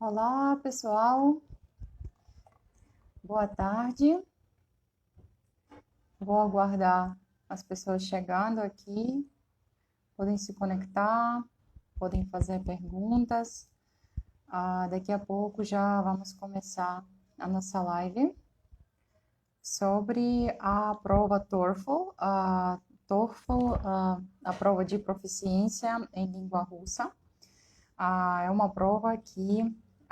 Olá, pessoal. Boa tarde. Vou aguardar as pessoas chegando aqui. Podem se conectar, podem fazer perguntas. Daqui a pouco já vamos começar a nossa live sobre a prova TOEFL. A prova de proficiência em língua russa. É uma prova que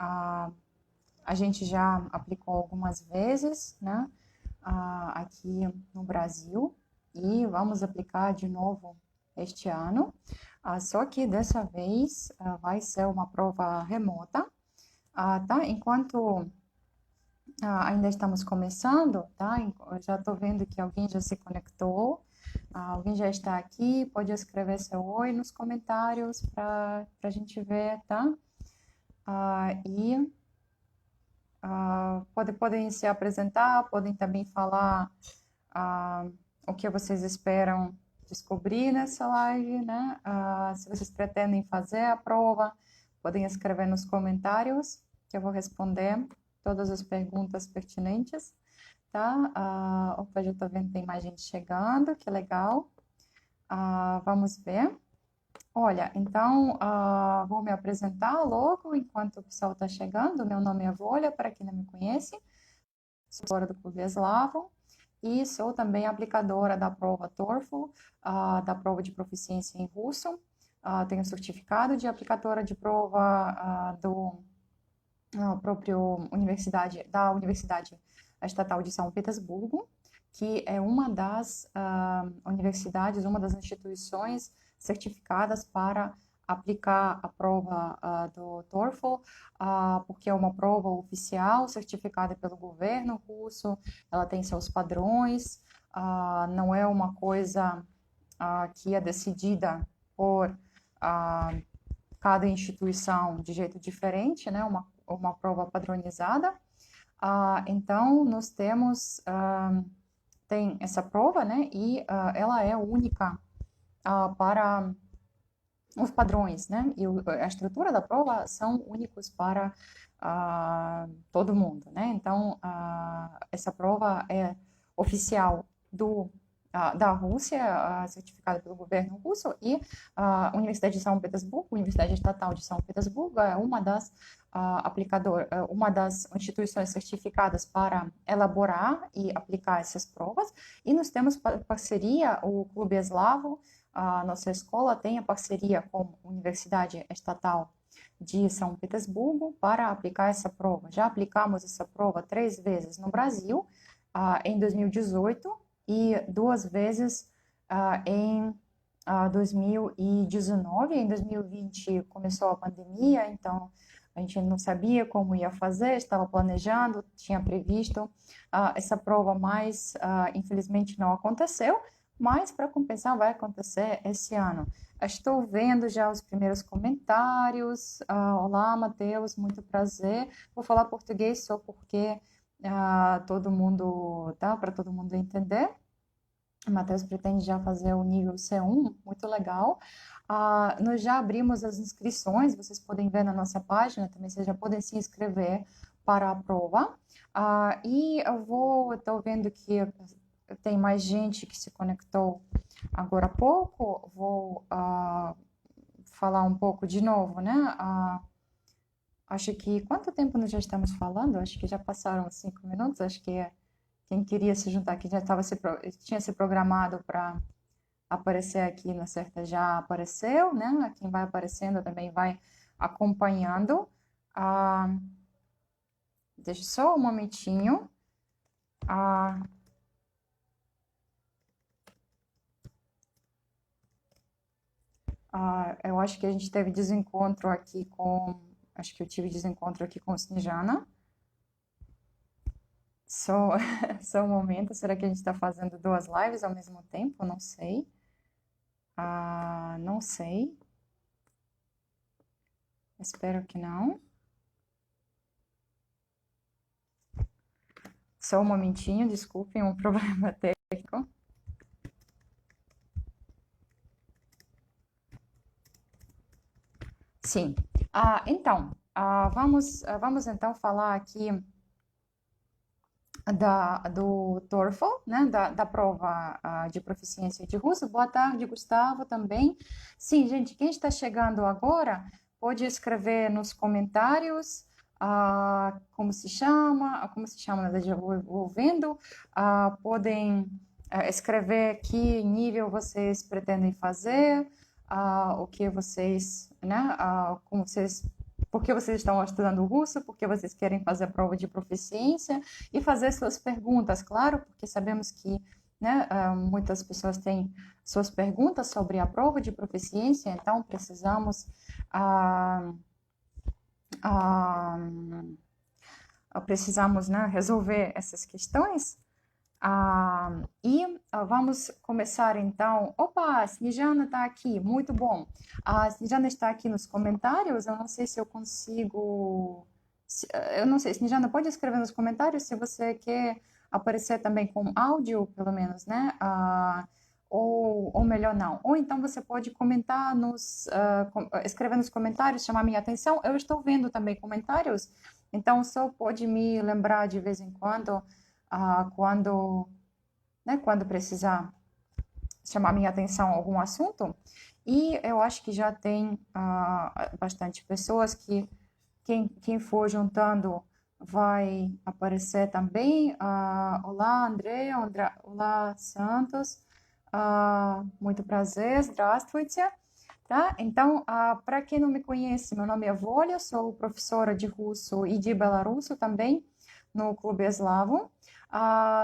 a gente já aplicou algumas vezes, né, aqui no Brasil, e vamos aplicar de novo este ano, só que dessa vez vai ser uma prova remota, tá? Enquanto ainda estamos começando, tá? Eu já estou vendo que alguém já se conectou, alguém já está aqui, pode escrever seu oi nos comentários para a gente ver, tá? Podem se apresentar, podem também falar o que vocês esperam descobrir nessa live, né? Se vocês pretendem fazer a prova, podem escrever nos comentários, que eu vou responder todas as perguntas pertinentes, tá? Opa, já estou vendo que tem mais gente chegando, que legal. Vamos ver. Olha, então, vou me apresentar logo enquanto o pessoal está chegando. Meu nome é Volha, para quem não me conhece. Sou autora do Clube Eslavo e sou também aplicadora da prova TOEFL, da prova de proficiência em russo. Tenho certificado de aplicadora de prova da Universidade Estatal de São Petersburgo, que é uma das universidades, uma das instituições certificadas para aplicar a prova do TOEFL, porque é uma prova oficial, certificada pelo governo russo, ela tem seus padrões, não é uma coisa que é decidida por cada instituição de jeito diferente, né? Uma prova padronizada. Então, nós tem essa prova, né? E ela é única para os padrões, né? E a estrutura da prova são únicos para todo mundo, né? Então, essa prova é oficial da Rússia, certificada pelo governo russo, e a Universidade de São Petersburgo, Universidade Estatal de São Petersburgo, é uma das uma das instituições certificadas para elaborar e aplicar essas provas, e nós temos parceria, o Clube Eslavo, a nossa escola tem a parceria com a Universidade Estatal de São Petersburgo para aplicar essa prova. Já aplicamos essa prova 3 vezes no Brasil, em 2018, e 2 vezes em 2019. Em 2020 começou a pandemia, então a gente não sabia como ia fazer, estava planejando, tinha previsto essa prova, mas infelizmente não aconteceu. Mas, para compensar, vai acontecer esse ano. Estou vendo já os primeiros comentários. Olá, Matheus, muito prazer. Vou falar português só porque todo mundo, tá? Para todo mundo entender. O Matheus pretende já fazer o nível C1, muito legal. Nós já abrimos as inscrições, vocês podem ver na nossa página, também vocês já podem se inscrever para a prova. E estou vendo que tem mais gente que se conectou agora há pouco. Vou falar um pouco de novo, né? Acho que quanto tempo nós já estamos falando? Acho que já passaram 5 minutos. Acho que quem queria se juntar aqui já tinha se programado para aparecer aqui na certa já apareceu, né? Quem vai aparecendo também vai acompanhando. Deixa só um momentinho. Eu acho que a gente teve desencontro aqui acho que eu tive desencontro aqui com o Snejana. Só um momento, será que a gente está fazendo 2 lives ao mesmo tempo? Não sei. Não sei. Espero que não. Só um momentinho, desculpem, um problema técnico. Sim. Então, Vamos então falar aqui do TOEFL, né, da prova de proficiência de russo. Boa tarde, Gustavo, também. Sim, gente, quem está chegando agora pode escrever nos comentários como se chama, na verdade, eu vou vendo. Podem escrever que nível vocês pretendem fazer, o que vocês, né, como vocês, por que vocês estão estudando russo, por que vocês querem fazer a prova de proficiência e fazer suas perguntas, claro, porque sabemos que, né, muitas pessoas têm suas perguntas sobre a prova de proficiência, então precisamos, né, resolver essas questões. Vamos começar então. Opa, a Snejana está aqui, muito bom. A Snejana está aqui nos comentários. Eu não sei se eu consigo. Eu não sei, Snejana, pode escrever nos comentários se você quer aparecer também com áudio, pelo menos, né? Ou melhor, não. Ou então você pode comentar escrever nos comentários, chamar minha atenção. Eu estou vendo também comentários, então só pode me lembrar de vez em quando quando precisar chamar minha atenção a algum assunto. E eu acho que já tem bastante pessoas que quem for juntando vai aparecer também. Olá, Andrea, olá, Santos. Muito prazer, здравствуйте. Tá? Então, para quem não me conhece, meu nome é Volha, sou professora de russo e de belarusso também no Clube Eslavo.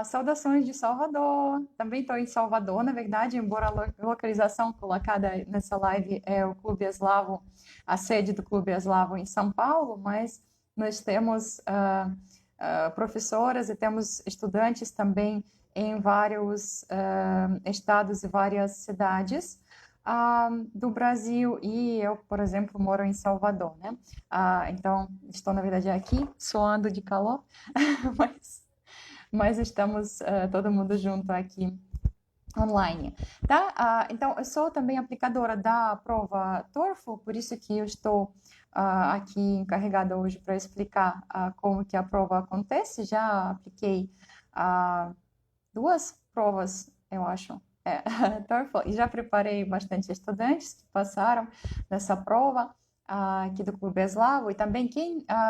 Saudações de Salvador, também estou em Salvador, na verdade, embora a localização colocada nessa live é o Clube Eslavo, a sede do Clube Eslavo em São Paulo, mas nós temos professoras e temos estudantes também em vários estados e várias cidades do Brasil, e eu, por exemplo, moro em Salvador, né? Então, estou, na verdade, aqui, suando de calor, mas estamos todo mundo junto aqui online, tá? Então, eu sou também aplicadora da prova TOEFL, por isso que eu estou aqui encarregada hoje para explicar como que a prova acontece. Já apliquei 2 provas, eu acho, TOEFL, e já preparei bastante estudantes que passaram nessa prova aqui do Clube Eslavo. E também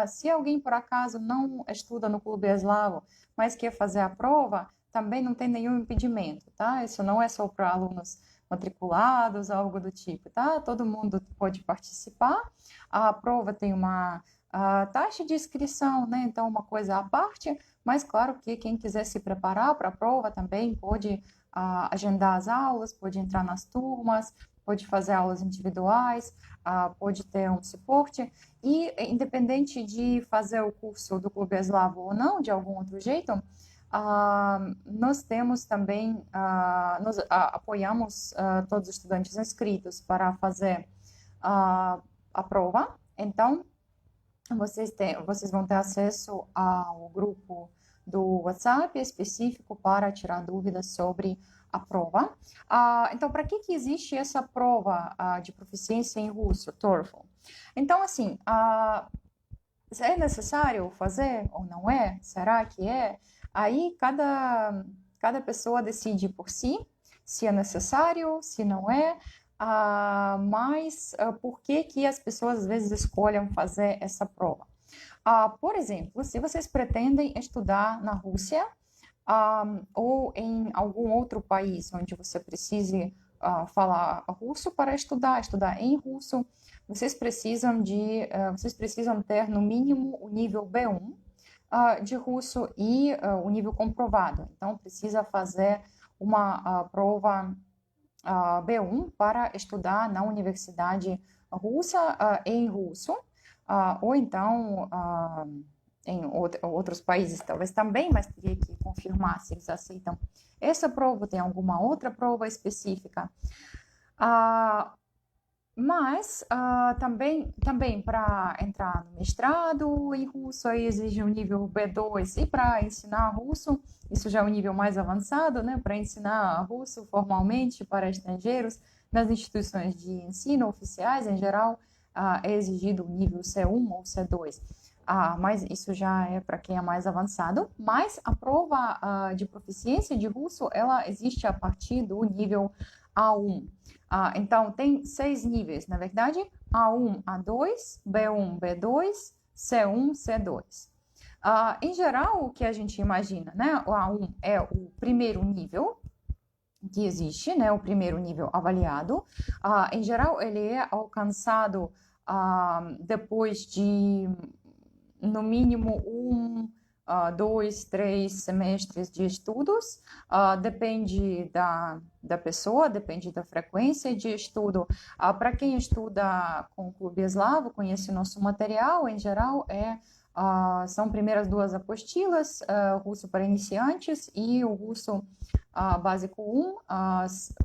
se alguém por acaso não estuda no Clube Eslavo, mas quer fazer a prova, também não tem nenhum impedimento, tá? Isso não é só para alunos matriculados, algo do tipo, tá? Todo mundo pode participar. A prova tem uma taxa de inscrição, né? Então, uma coisa à parte, mas claro que quem quiser se preparar para a prova também pode agendar as aulas, pode entrar nas turmas, pode fazer aulas individuais, pode ter um suporte. E, independente de fazer o curso do Clube Eslavo ou não, de algum outro jeito, nós temos também, nós apoiamos todos os estudantes inscritos para fazer a prova. Então, vocês vão ter acesso ao grupo do WhatsApp específico para tirar dúvidas sobre a prova. Então, para que existe essa prova de proficiência em russo, TOEFL? Então, assim, é necessário fazer ou não é? Será que é? Aí cada pessoa decide por si, se é necessário, se não é. Mas por que as pessoas às vezes escolhem fazer essa prova? Por exemplo, se vocês pretendem estudar na Rússia ou em algum outro país onde você precise falar russo para estudar em russo, vocês precisam ter no mínimo o nível B1 de russo e o nível comprovado. Então, precisa fazer uma prova B1 para estudar na universidade russa em russo, ou então em outros países talvez também, mas teria que confirmar se eles aceitam essa prova, tem alguma outra prova específica. Mas também para entrar no mestrado em russo, aí exige um nível B2, e para ensinar russo, isso já é um nível mais avançado, né? Para ensinar russo formalmente para estrangeiros nas instituições de ensino oficiais em geral, é exigido o nível C1 ou C2. Mas isso já é para quem é mais avançado. Mas a prova de proficiência de russo, ela existe a partir do nível A1. Então, tem 6 níveis, na verdade, A1, A2, B1, B2, C1, C2. Em geral, o que a gente imagina, né? O A1 é o primeiro nível que existe, né? O primeiro nível avaliado. Em geral, ele é alcançado depois de, no mínimo, 2, 3 semestres de estudos. Depende da pessoa, depende da frequência de estudo. Para quem estuda com o Clube Eslavo, conhece nosso material, em geral, são primeiras 2 apostilas, russo para iniciantes e o russo básico 1,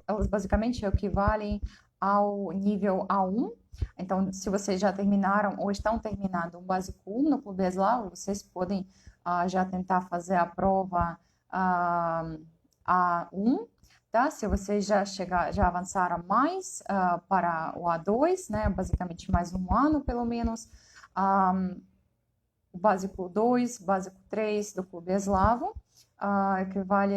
elas basicamente equivalem ao nível A1. Então, se vocês já terminaram ou estão terminando o básico 1 no Clube Eslavo, vocês podem já tentar fazer a prova A1, tá? Se vocês já avançaram mais para o A2, né? Basicamente mais um ano, pelo menos, o básico 2, básico 3 do Clube Eslavo, equivale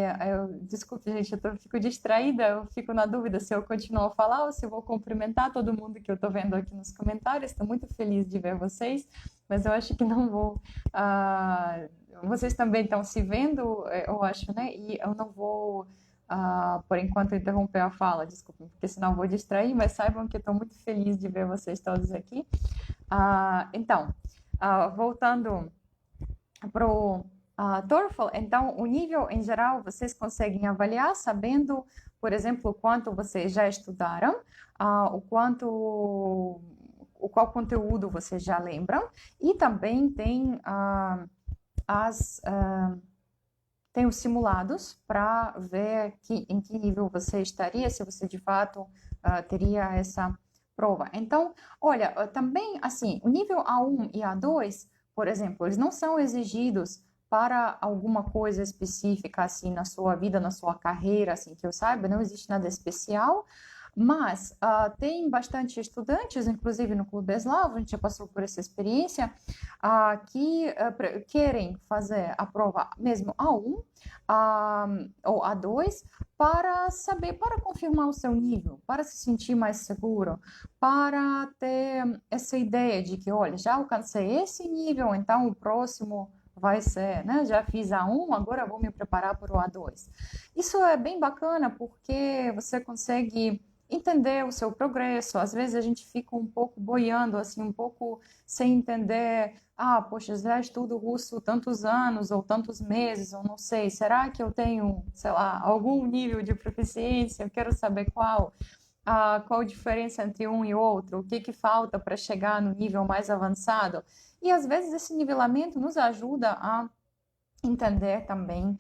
desculpe, gente, eu fico distraída, eu fico na dúvida se eu continuo a falar ou se eu vou cumprimentar todo mundo que eu estou vendo aqui nos comentários. Estou muito feliz de ver vocês, mas eu acho que não vou. Vocês também estão se vendo, eu acho, né? E eu não vou, por enquanto, interromper a fala, desculpem, porque senão eu vou distrair, mas saibam que eu estou muito feliz de ver vocês todos aqui. Então, voltando para o TOEFL, então, o nível em geral vocês conseguem avaliar sabendo, por exemplo, o quanto vocês já estudaram, qual conteúdo vocês já lembram, e também tem tem os simulados para ver em que nível você estaria, se você de fato teria essa prova. Então, olha, também assim, o nível A1 e A2, por exemplo, eles não são exigidos para alguma coisa específica assim na sua vida, na sua carreira, assim que eu saiba, não existe nada especial. Mas tem bastante estudantes, inclusive no Clube Eslavo, a gente já passou por essa experiência, que querem fazer a prova mesmo A1 ou A2 para saber, para confirmar o seu nível, para se sentir mais seguro, para ter essa ideia de que, olha, já alcancei esse nível, então o próximo vai ser, né? Já fiz A1, agora vou me preparar para o A2. Isso é bem bacana porque você consegue entender o seu progresso. Às vezes a gente fica um pouco boiando, assim, um pouco sem entender. Poxa, já estudo russo tantos anos ou tantos meses, ou não sei. Será que eu tenho, sei lá, algum nível de proficiência? Eu quero saber qual. Qual a diferença entre um e outro? O que falta para chegar no nível mais avançado? E às vezes esse nivelamento nos ajuda a entender também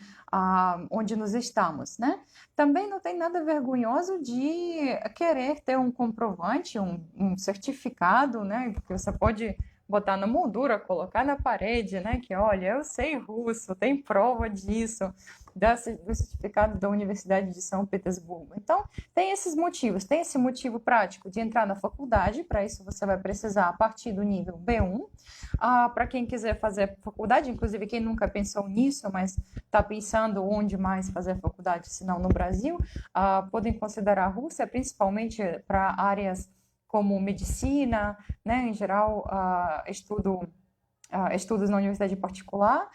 onde nos estamos, né? Também não tem nada vergonhoso de querer ter um comprovante, um certificado, né? Porque você pode botar na moldura, colocar na parede, né? Que olha, eu sei russo, tem prova disso, do certificado da Universidade de São Petersburgo. Então, tem esses motivos. Tem esse motivo prático de entrar na faculdade, para isso você vai precisar a partir do nível B1. Para quem quiser fazer faculdade, inclusive quem nunca pensou nisso, mas está pensando onde mais fazer faculdade, se não no Brasil, podem considerar a Rússia, principalmente para áreas como medicina, né? Em geral, estudos na universidade particular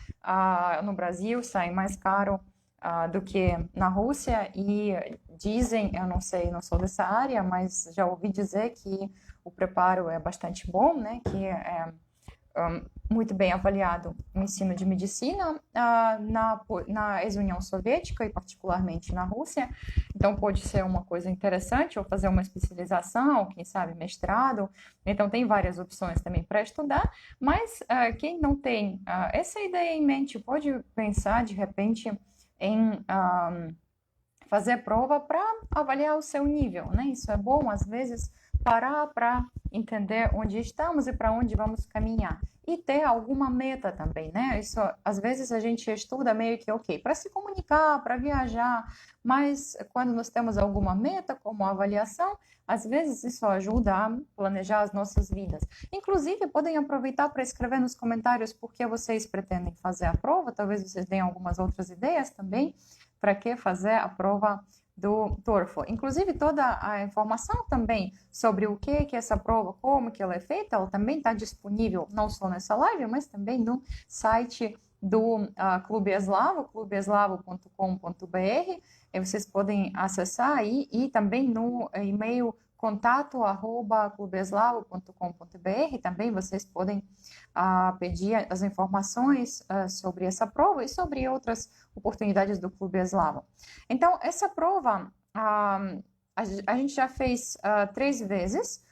no Brasil saem mais caro do que na Rússia, e dizem, eu não sei, não sou dessa área, mas já ouvi dizer que o preparo é bastante bom, né? Que é muito bem avaliado o ensino de medicina na ex-União Soviética e particularmente na Rússia. Então pode ser uma coisa interessante, ou fazer uma especialização, quem sabe mestrado. Então tem várias opções também para estudar, mas quem não tem essa ideia em mente pode pensar de repente em fazer prova para avaliar o seu nível, né? Isso é bom, às vezes parar para entender onde estamos e para onde vamos caminhar. E ter alguma meta também, né? Isso, às vezes a gente estuda meio que, ok, para se comunicar, para viajar, mas quando nós temos alguma meta, como avaliação, às vezes isso ajuda a planejar as nossas vidas. Inclusive, podem aproveitar para escrever nos comentários por que vocês pretendem fazer a prova, talvez vocês tenham algumas outras ideias também, para que fazer a prova do TOEFL. Inclusive, toda a informação também sobre o que é essa prova, como que ela é feita, ela também está disponível não só nessa live, mas também no site do Clube Eslavo, clubeeslavo.com.br. Vocês podem acessar aí e também no e-mail contato@clubeeslavo.com.br também vocês podem pedir as informações sobre essa prova e sobre outras oportunidades do Clube Eslavo. Então, essa prova a gente já fez 3 vezes.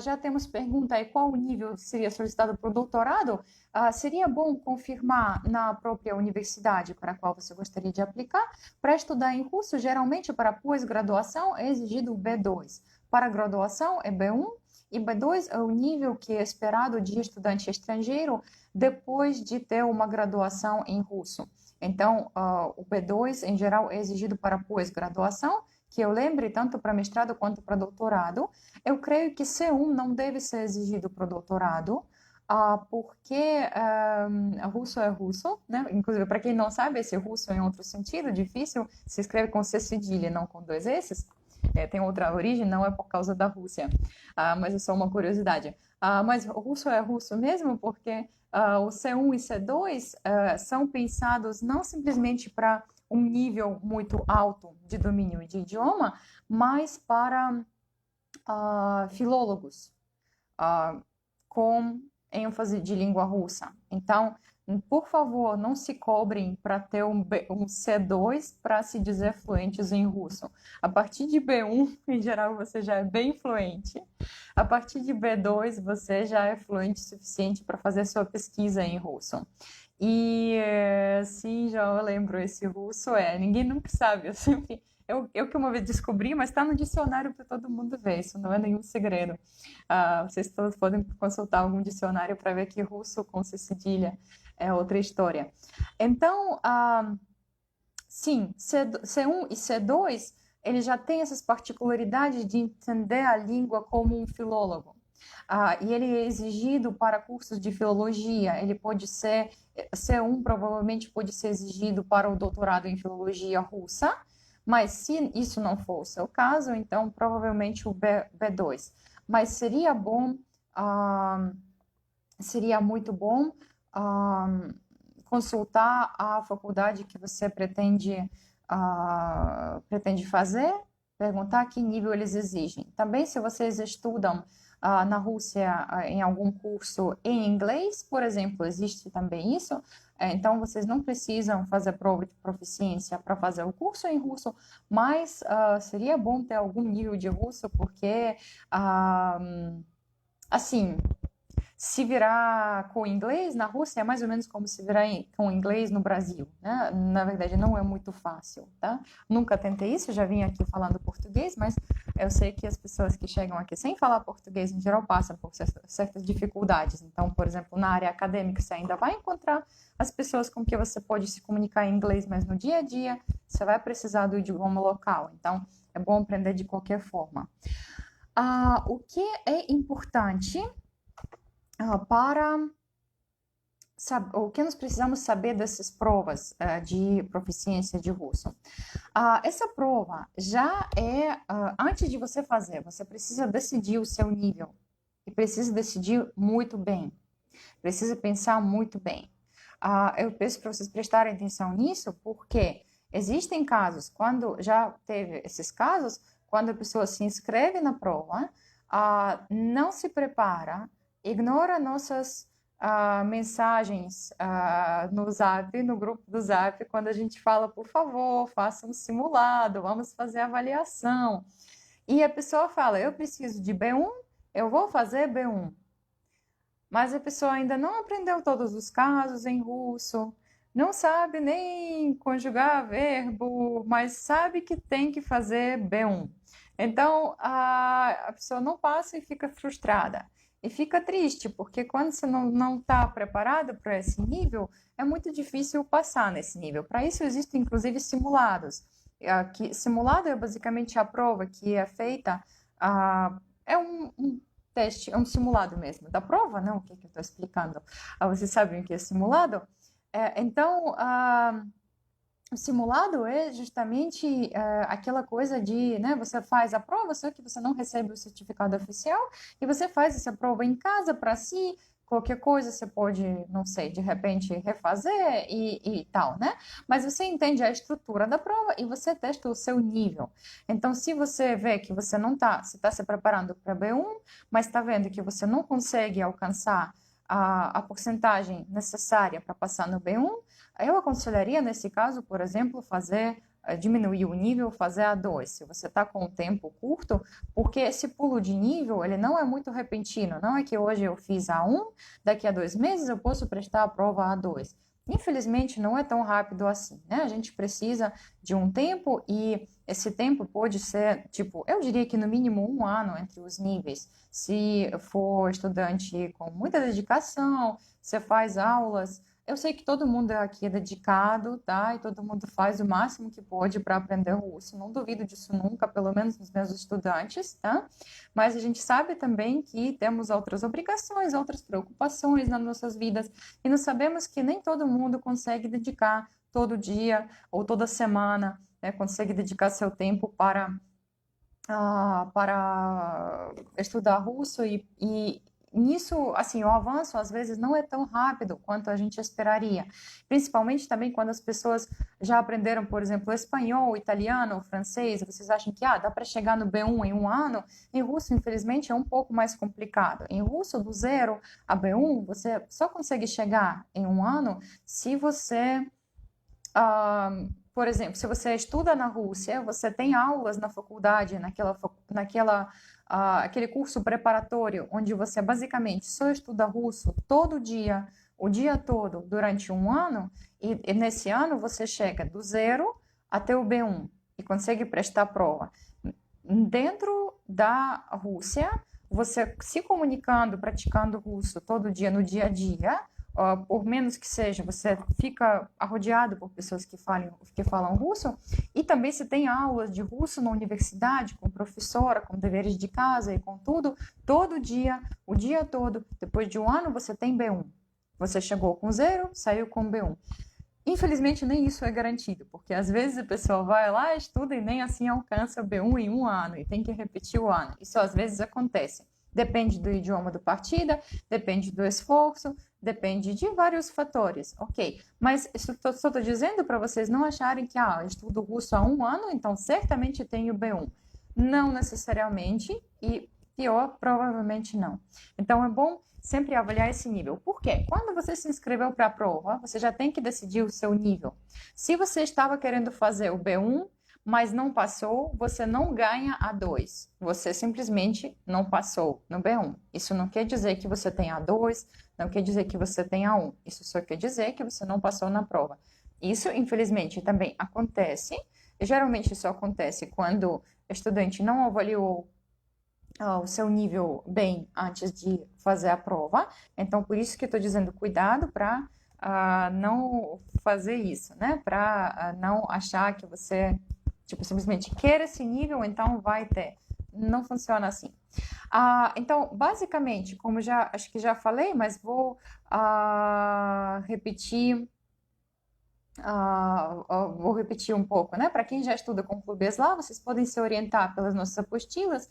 Já temos pergunta aí qual o nível seria solicitado para o doutorado. Seria bom confirmar na própria universidade para a qual você gostaria de aplicar. Para estudar em russo, geralmente para pós-graduação é exigido o B2. Para graduação é B1 e B2 é o nível que é esperado de estudante estrangeiro depois de ter uma graduação em russo. Então, o B2 em geral é exigido para pós-graduação, que eu lembre tanto para mestrado quanto para doutorado. Eu creio que C1 não deve ser exigido para o doutorado, porque russo é russo, né? Inclusive, para quem não sabe, esse russo em outro sentido, difícil, se escreve com C cedilha, não com 2 S's. Tem outra origem, não é por causa da Rússia, mas é só uma curiosidade. Mas o russo é russo mesmo porque o C1 e C2 são pensados não simplesmente para um nível muito alto de domínio de idioma, mas para filólogos com ênfase de língua russa. Então, por favor, não se cobrem para ter um C2 para se dizer fluentes em russo. A partir de B1, em geral, você já é bem fluente. A partir de B2, você já é fluente o suficiente para fazer sua pesquisa em russo. E sim, já eu lembro, esse russo ninguém nunca sabe, eu que uma vez descobri, mas está no dicionário para todo mundo ver, isso não é nenhum segredo. Vocês todos podem consultar algum dicionário para ver que russo com C cedilha é outra história. Então, sim, C1 e C2, ele já tem essas particularidades de entender a língua como um filólogo. E ele é exigido para cursos de filologia. Ele pode ser, C1 provavelmente pode ser exigido para o doutorado em filologia russa, mas se isso não for o seu caso, então provavelmente o B2. Mas seria bom, seria muito bom consultar a faculdade que você pretende fazer, perguntar que nível eles exigem. Também, se vocês estudam na Rússia em algum curso em inglês, por exemplo, existe também isso. Então, vocês não precisam fazer prova de proficiência para fazer o curso em russo, mas seria bom ter algum nível de russo, porque, assim, se virar com inglês na Rússia é mais ou menos como se virar com inglês no Brasil, né? Na verdade, não é muito fácil, tá? Nunca tentei isso, já vim aqui falando português, mas eu sei que as pessoas que chegam aqui sem falar português, em geral, passam por certas dificuldades. Então, por exemplo, na área acadêmica, você ainda vai encontrar as pessoas com que você pode se comunicar em inglês, mas no dia a dia, você vai precisar do idioma local. Então, é bom aprender de qualquer forma. O que é importante para saber, o que nós precisamos saber dessas provas de proficiência de russo? Essa prova já antes de você fazer, você precisa decidir o seu nível e precisa decidir muito bem, precisa pensar muito bem. Eu peço para vocês prestarem atenção nisso, porque existem casos, quando já teve esses casos, quando a pessoa se inscreve na prova, não se prepara, ignora nossas mensagens no Zap, no grupo do Zap, quando a gente fala, por favor, faça um simulado, vamos fazer avaliação. E a pessoa fala, eu preciso de B1, eu vou fazer B1. Mas a pessoa ainda não aprendeu todos os casos em russo, não sabe nem conjugar verbo, mas sabe que tem que fazer B1. Então, a pessoa não passa e fica frustrada. E fica triste, porque quando você não está preparado para esse nível, é muito difícil passar nesse nível. Para isso, existem inclusive simulados. Simulado é basicamente a prova que é feita, é um teste, é um simulado mesmo. Da prova, não? O que eu estou explicando? Vocês sabem o que é simulado? Então, o simulado é justamente aquela coisa de, né, você faz a prova, só que você não recebe o certificado oficial, e você faz essa prova em casa para si, qualquer coisa você pode, não sei, de repente refazer e tal, né? Mas você entende a estrutura da prova e você testa o seu nível. Então, se você vê que você não está, você está se preparando para B1, mas está vendo que você não consegue alcançar a porcentagem necessária para passar no B1, eu aconselharia, nesse caso, por exemplo, diminuir o nível, fazer A2, se você está com um tempo curto, porque esse pulo de nível, ele não é muito repentino, não é que hoje eu fiz A1, daqui a 2 meses eu posso prestar a prova A2. Infelizmente, não é tão rápido assim, né? A gente precisa de um tempo e esse tempo pode ser, tipo, eu diria que no mínimo 1 ano entre os níveis. Se for estudante com muita dedicação, você faz aulas. Eu sei que todo mundo aqui é dedicado, tá? E todo mundo faz o máximo que pode para aprender russo. Não duvido disso nunca, pelo menos nos meus estudantes, tá? Mas a gente sabe também que temos outras obrigações, outras preocupações nas nossas vidas, e nós sabemos que nem todo mundo consegue dedicar todo dia ou toda semana, né? Consegue dedicar seu tempo para estudar russo e nisso, assim, o avanço às vezes não é tão rápido quanto a gente esperaria, principalmente também quando as pessoas já aprenderam, por exemplo, espanhol, italiano, francês, vocês acham que dá para chegar no B1 em 1 ano? Em russo, infelizmente, é um pouco mais complicado. Em russo, do 0 a B1, você só consegue chegar em 1 ano se você por exemplo, se você estuda na Rússia, você tem aulas na faculdade, aquele curso preparatório, onde você basicamente só estuda russo todo dia, o dia todo, durante 1 ano, e nesse ano você chega do 0 até o B1 e consegue prestar a prova. Dentro da Rússia, você se comunicando, praticando russo todo dia, no dia a dia, por menos que seja, você fica rodeado por pessoas que falam russo, e também se tem aulas de russo na universidade, com professora, com deveres de casa e com tudo, todo dia, o dia todo. Depois de 1 ano, você tem B1. Você chegou com 0, saiu com B1. Infelizmente, nem isso é garantido, porque às vezes a pessoa vai lá, estuda e nem assim alcança o B1 em 1 ano e tem que repetir o ano. Isso às vezes acontece. Depende do idioma do partida, depende do esforço, depende de vários fatores, ok? Mas só estou dizendo para vocês não acharem que, eu estudo russo há 1 ano, então certamente tenho B1. Não necessariamente, e pior, provavelmente não. Então é bom sempre avaliar esse nível. Por quê? Quando você se inscreveu para a prova, você já tem que decidir o seu nível. Se você estava querendo fazer o B1, mas não passou, você não ganha A2. Você simplesmente não passou no B1. Isso não quer dizer que você tem A2, não quer dizer que você tem A1. Isso só quer dizer que você não passou na prova. Isso, infelizmente, também acontece. Geralmente isso acontece quando o estudante não avaliou o seu nível bem antes de fazer a prova. Então, por isso que eu estou dizendo cuidado para não fazer isso, né? Para não achar que você simplesmente quer esse nível, então vai ter. Não funciona assim. Então, basicamente, como acho que já falei, mas vou repetir. Vou repetir um pouco, né? Para quem já estuda com Clubes lá, vocês podem se orientar pelas nossas apostilas,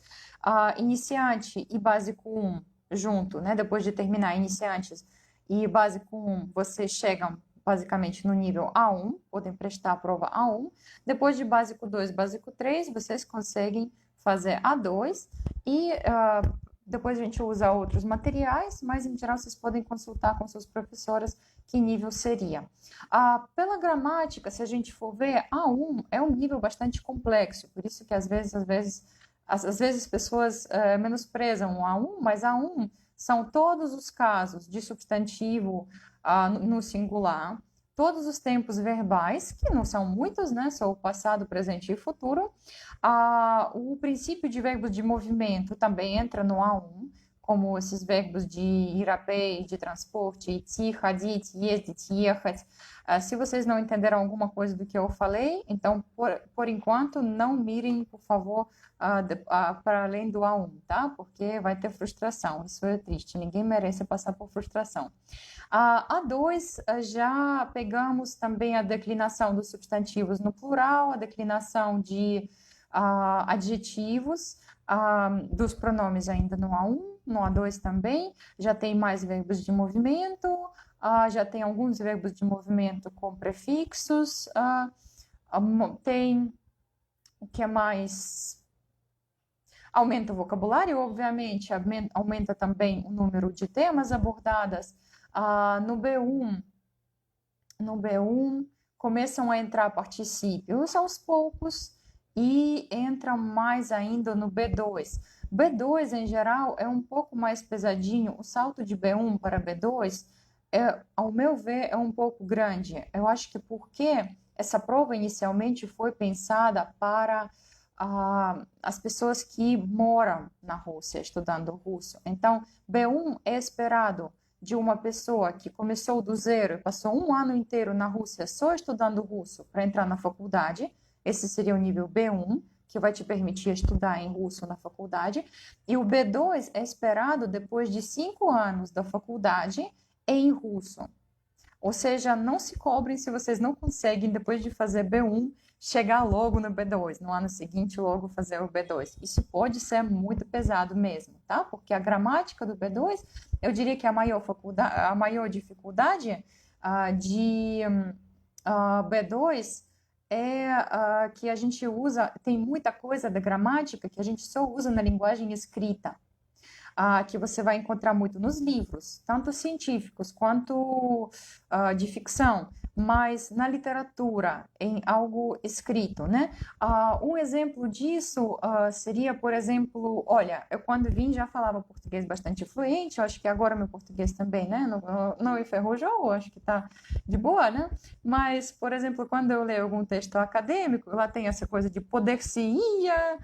iniciante e básico 1 junto, né? Depois de terminar iniciantes e básico 1, vocês chegam basicamente no nível A1, podem prestar a prova A1. Depois de básico 2, básico 3, vocês conseguem fazer A2 e depois a gente usa outros materiais, mas em geral vocês podem consultar com suas professoras que nível seria. Pela gramática, se a gente for ver, A1 é um nível bastante complexo, por isso que às vezes pessoas menosprezam o A1, mas A1 são todos os casos de substantivo no singular, todos os tempos verbais, que não são muitos, né? São o passado, presente e futuro. O princípio de verbos de movimento também entra no A1, como esses verbos de ir a pé, de transporte, идти, ходить, ездить, ехать. Se vocês não entenderam alguma coisa do que eu falei, então, por enquanto, não mirem, por favor, para além do A1, tá? Porque vai ter frustração, isso é triste, ninguém merece passar por frustração. A2, já pegamos também a declinação dos substantivos no plural, a declinação de adjetivos, dos pronomes ainda no A1, no A2 também, já tem mais verbos de movimento, já tem alguns verbos de movimento com prefixos, tem o que é mais? Aumenta o vocabulário, obviamente, aumenta também o número de temas abordadas. No B1 começam a entrar particípios aos poucos e entram mais ainda no B2. B2, em geral, é um pouco mais pesadinho. O salto de B1 para B2, ao meu ver, é um pouco grande. Eu acho que porque essa prova inicialmente foi pensada para as pessoas que moram na Rússia estudando russo. Então, B1 é esperado de uma pessoa que começou do zero e passou um ano inteiro na Rússia só estudando russo para entrar na faculdade. Esse seria o nível B1, que vai te permitir estudar em russo na faculdade. E o B2 é esperado depois de 5 anos da faculdade em russo. Ou seja, não se cobrem se vocês não conseguem, depois de fazer B1, chegar logo no B2, no ano seguinte logo fazer o B2. Isso pode ser muito pesado mesmo, tá? Porque a gramática do B2, eu diria que a maior dificuldade de B2 é que a gente usa, tem muita coisa da gramática que a gente só usa na linguagem escrita. Que você vai encontrar muito nos livros, tanto científicos quanto de ficção, mas na literatura, em algo escrito, né? Um exemplo disso seria, por exemplo, olha, eu quando vim já falava português bastante fluente, eu acho que agora meu português também, né? Não enferrujou, acho que tá de boa, né? Mas, por exemplo, quando eu leio algum texto acadêmico, lá tem essa coisa de poder-se-ia,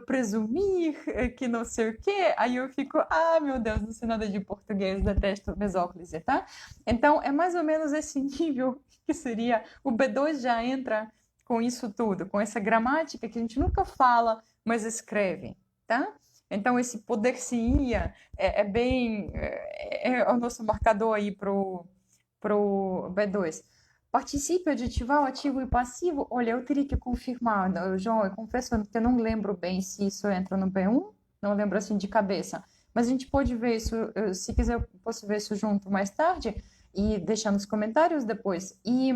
presumir que não sei o quê, aí eu fico, meu Deus, não sei nada de português, detesto mesóclise, tá? Então, é mais ou menos esse nível que seria, o B2 já entra com isso tudo, com essa gramática que a gente nunca fala, mas escreve, tá? Então, esse poder-se-ia é o nosso marcador aí pro B2. Particípio adjetival, ativo e passivo, olha, eu teria que confirmar, João, eu confesso que eu não lembro bem se isso entra no B1, não lembro assim de cabeça, mas a gente pode ver isso, se quiser eu posso ver isso junto mais tarde e deixar nos comentários depois. E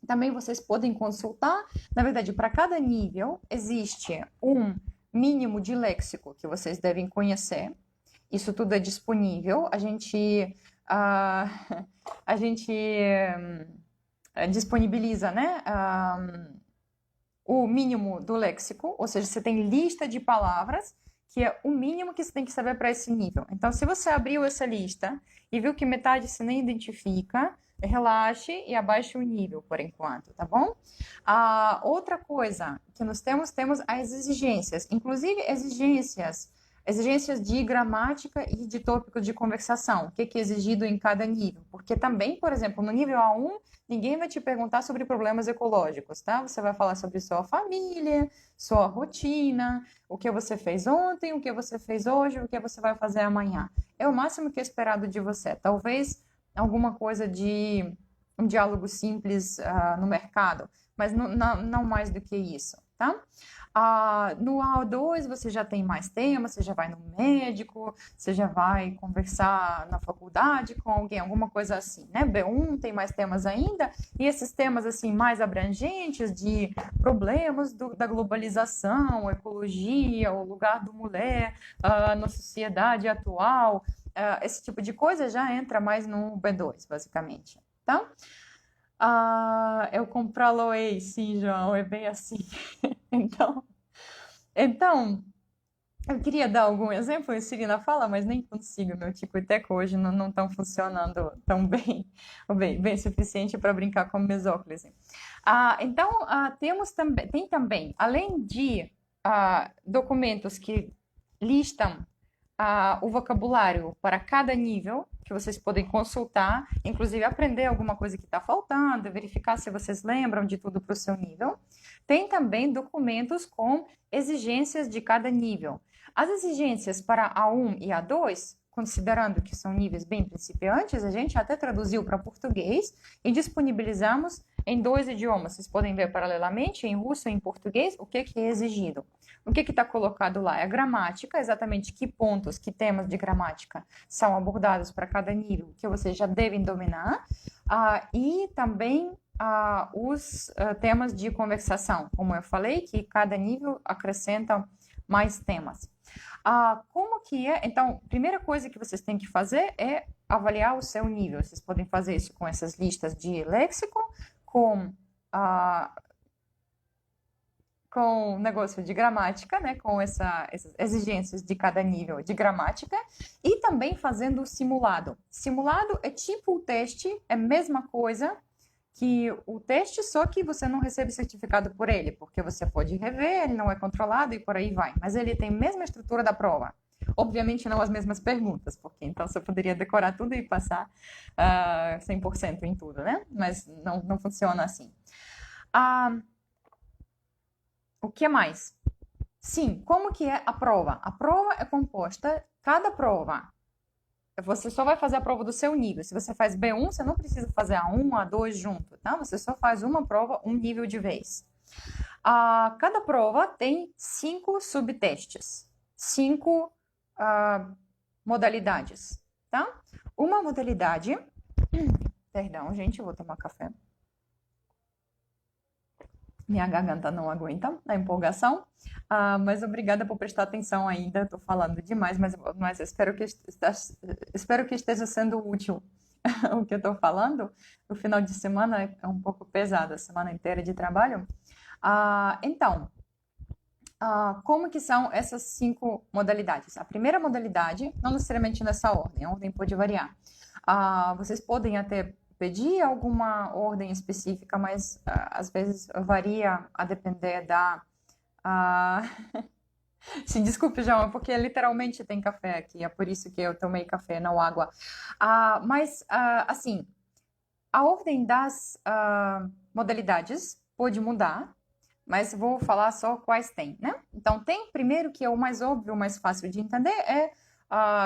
também vocês podem consultar, na verdade, para cada nível existe um mínimo de léxico que vocês devem conhecer, isso tudo é disponível, a gente disponibiliza, né, o mínimo do léxico, ou seja, você tem lista de palavras, que é o mínimo que você tem que saber para esse nível. Então, se você abriu essa lista e viu que metade você nem identifica, relaxe e abaixe o nível por enquanto, tá bom? Outra coisa que nós temos as exigências, inclusive exigências de gramática e de tópico de conversação, o que é exigido em cada nível. Porque também, por exemplo, no nível A1, ninguém vai te perguntar sobre problemas ecológicos, tá? Você vai falar sobre sua família, sua rotina, o que você fez ontem, o que você fez hoje, o que você vai fazer amanhã. É o máximo que é esperado de você. Talvez alguma coisa de um diálogo simples no mercado, mas não mais do que isso, tá? No A2 você já tem mais temas, você já vai no médico, você já vai conversar na faculdade com alguém, alguma coisa assim, né? B1 tem mais temas ainda, e esses temas assim mais abrangentes de problemas da globalização, ecologia, o lugar do mulher na sociedade atual, esse tipo de coisa já entra mais no B2, basicamente, tá? Eu comprá-lo-ei, sim, João, é bem assim. Então, Eu queria dar algum exemplo, a Cirina fala, mas nem consigo. Meu tico e teco hoje não estão funcionando tão bem, ou bem suficiente para brincar com meus óculos. Então, tem também, além de documentos que listam o vocabulário para cada nível, que vocês podem consultar, inclusive aprender alguma coisa que está faltando, verificar se vocês lembram de tudo para o seu nível. Tem também documentos com exigências de cada nível. As exigências para A1 e A2, considerando que são níveis bem principiantes, a gente até traduziu para português e disponibilizamos em 2 idiomas. Vocês podem ver paralelamente, em russo e em português, o que é exigido. O que está colocado lá? É a gramática, exatamente que pontos, que temas de gramática são abordados para cada nível, que vocês já devem dominar, e também os temas de conversação, como eu falei, que cada nível acrescenta mais temas. Como que é? Então, a primeira coisa que vocês têm que fazer é avaliar o seu nível. Vocês podem fazer isso com essas listas de léxico, com negócio de gramática, né, com essas exigências de cada nível de gramática, e também fazendo o simulado. Simulado é tipo o teste, é a mesma coisa que o teste, só que você não recebe certificado por ele, porque você pode rever, ele não é controlado e por aí vai. Mas ele tem a mesma estrutura da prova. Obviamente não as mesmas perguntas, porque então você poderia decorar tudo e passar 100% em tudo, né? Mas não funciona assim. O que mais? Sim, como que é a prova? A prova é composta, cada prova, você só vai fazer a prova do seu nível. Se você faz B1, você não precisa fazer A1, A2 junto, tá? Você só faz uma prova, um nível de vez. Cada prova tem 5 subtestes, 5 modalidades, tá? Uma modalidade... Perdão, gente, eu vou tomar café. Minha garganta não aguenta a empolgação, mas obrigada por prestar atenção ainda. Estou falando demais, mas espero que esteja sendo útil o que eu estou falando. O final de semana é um pouco pesado, a semana inteira de trabalho. Então, como que são essas 5 modalidades? A primeira modalidade, não necessariamente nessa ordem, a ordem pode variar. Vocês podem até pedir alguma ordem específica, mas às vezes varia a depender da... Se desculpe, João, porque literalmente tem café aqui, é por isso que eu tomei café, não água. Mas, assim, a ordem das modalidades pode mudar, mas vou falar só quais tem, né? Então, tem primeiro, que é o mais óbvio, o mais fácil de entender, é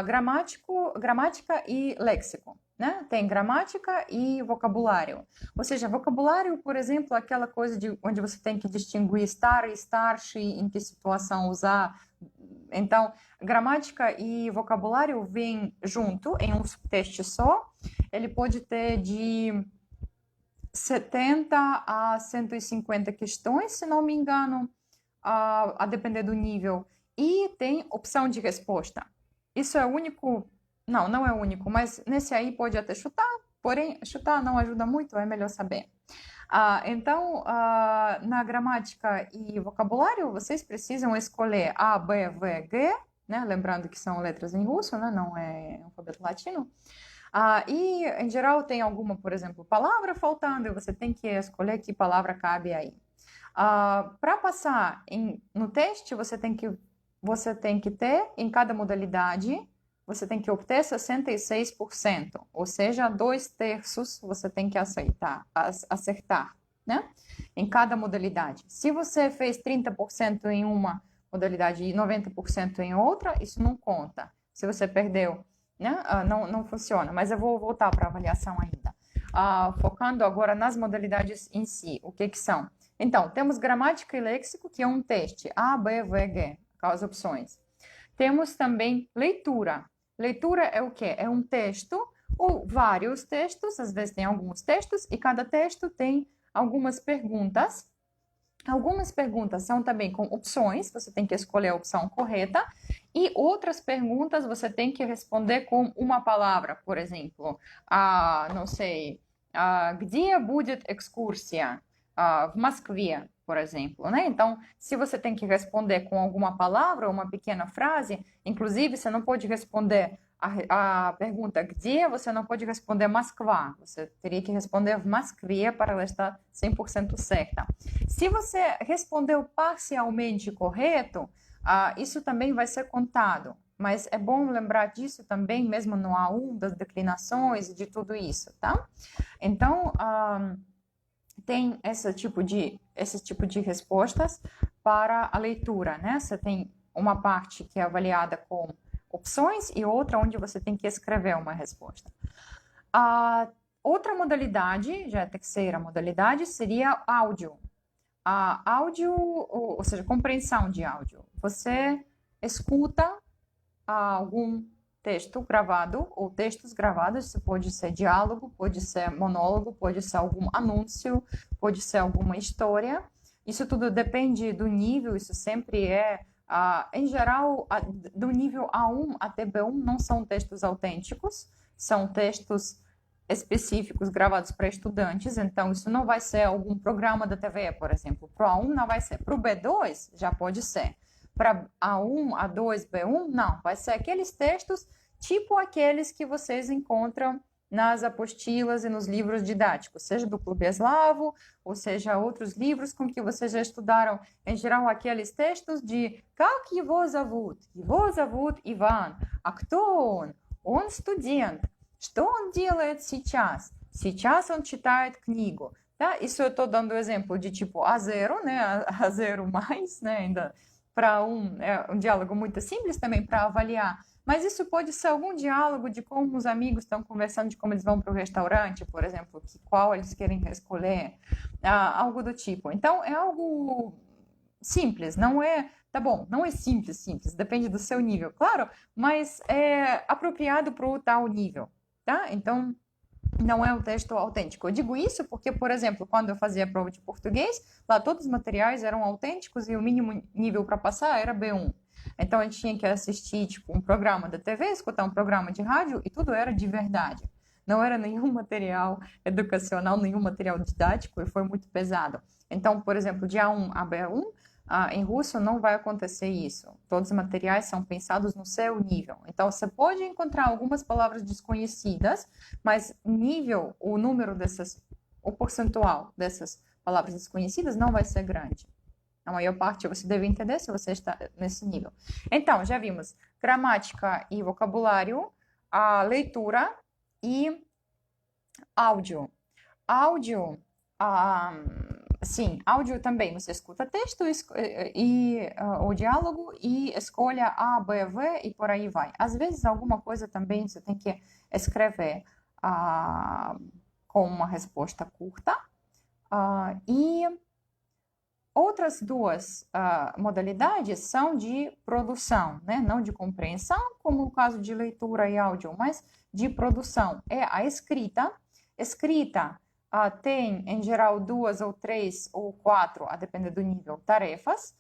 gramática e léxico, né? Tem gramática e vocabulário. Ou seja, vocabulário, por exemplo, aquela coisa onde você tem que distinguir estar e estar-se, em que situação usar. Então, gramática e vocabulário vêm junto em um teste só. Ele pode ter de 70 a 150 questões, se não me engano, a depender do nível. E tem opção de resposta. Isso é único? Não é único, mas nesse aí pode até chutar, porém, chutar não ajuda muito, é melhor saber. Então, na gramática e vocabulário, vocês precisam escolher A, B, V, G, né? Lembrando que são letras em russo, né? Não é alfabeto latino. E, em geral, tem alguma, por exemplo, palavra faltando, e você tem que escolher que palavra cabe aí. Para passar no teste, você tem que ter, em cada modalidade, você tem que obter 66%, ou seja, 2/3 você tem que acertar, né? Em cada modalidade. Se você fez 30% em uma modalidade e 90% em outra, isso não conta. Se você perdeu, né? Não funciona, mas eu vou voltar para a avaliação ainda. Focando agora nas modalidades em si, o que são? Então, temos gramática e léxico, que é um teste, A, B, V, G, as opções. Temos também leitura. Leitura é o quê? É um texto ou vários textos, às vezes tem alguns textos, e cada texto tem algumas perguntas. Algumas perguntas são também com opções, você tem que escolher a opção correta, e outras perguntas você tem que responder com uma palavra, por exemplo, não sei, где будет экскурсия? в Москве, por exemplo, né? Então, se você tem que responder com alguma palavra ou uma pequena frase, inclusive, você não pode responder a pergunta где, você não pode responder Moskva, você teria que responder в Москве para ela estar 100% certa. Se você respondeu parcialmente correto, isso também vai ser contado. Mas é bom lembrar disso também, mesmo no A1, das declinações e de tudo isso, tá? Então, tem esse tipo de respostas para a leitura, né? Você tem uma parte que é avaliada com opções e outra onde você tem que escrever uma resposta. A outra modalidade, já é a terceira modalidade, seria áudio. Áudio, ou seja, compreensão de áudio. Você escuta algum texto gravado ou textos gravados, isso pode ser diálogo, pode ser monólogo, pode ser algum anúncio, pode ser alguma história. Isso tudo depende do nível, isso sempre é, em geral, do nível A1 até B1 não são textos autênticos, são textos específicos gravados para estudantes, então isso não vai ser algum programa da TV, por exemplo. Para o A1 não vai ser, para o B2 já pode ser. Para A1, A2, B1, não. Vai ser aqueles textos tipo aqueles que vocês encontram nas apostilas e nos livros didáticos, seja do Clube Eslavo, ou seja outros livros com que vocês já estudaram, em geral aqueles textos de Как его зовут? Его зовут Иван. А кто он? Он студент. Что он делает сейчас? Сейчас он читает книгу. Tá? Isso eu estou dando exemplo de tipo A0, né? A0 mais, né? Ainda para um diálogo muito simples também para avaliar, mas isso pode ser algum diálogo de como os amigos estão conversando, de como eles vão para o restaurante, por exemplo, qual eles querem escolher, algo do tipo. Então, é algo simples, não é, tá bom, não é simples, depende do seu nível, claro, mas é apropriado para o tal nível, tá? Então, não é um texto autêntico. Eu digo isso porque, por exemplo, quando eu fazia a prova de português, lá todos os materiais eram autênticos e o mínimo nível para passar era B1. Então, a gente tinha que assistir tipo, um programa da TV, escutar um programa de rádio e tudo era de verdade. Não era nenhum material educacional, nenhum material didático e foi muito pesado. Então, por exemplo, de A1 a B1, em russo não vai acontecer isso. Todos os materiais são pensados no seu nível. Então, você pode encontrar algumas palavras desconhecidas, mas o número dessas, o percentual dessas palavras desconhecidas não vai ser grande. A maior parte você deve entender se você está nesse nível. Então, já vimos gramática e vocabulário, a leitura e áudio. Áudio, sim, áudio também. Você escuta texto e o diálogo e escolha A, B, V e por aí vai. Às vezes, alguma coisa também você tem que escrever com uma resposta curta. E outras duas modalidades são de produção, né? Não de compreensão, como o caso de leitura e áudio, mas de produção. É a escrita. Escrita tem, em geral, 2 ou 3 ou 4, a depender do nível, tarefas,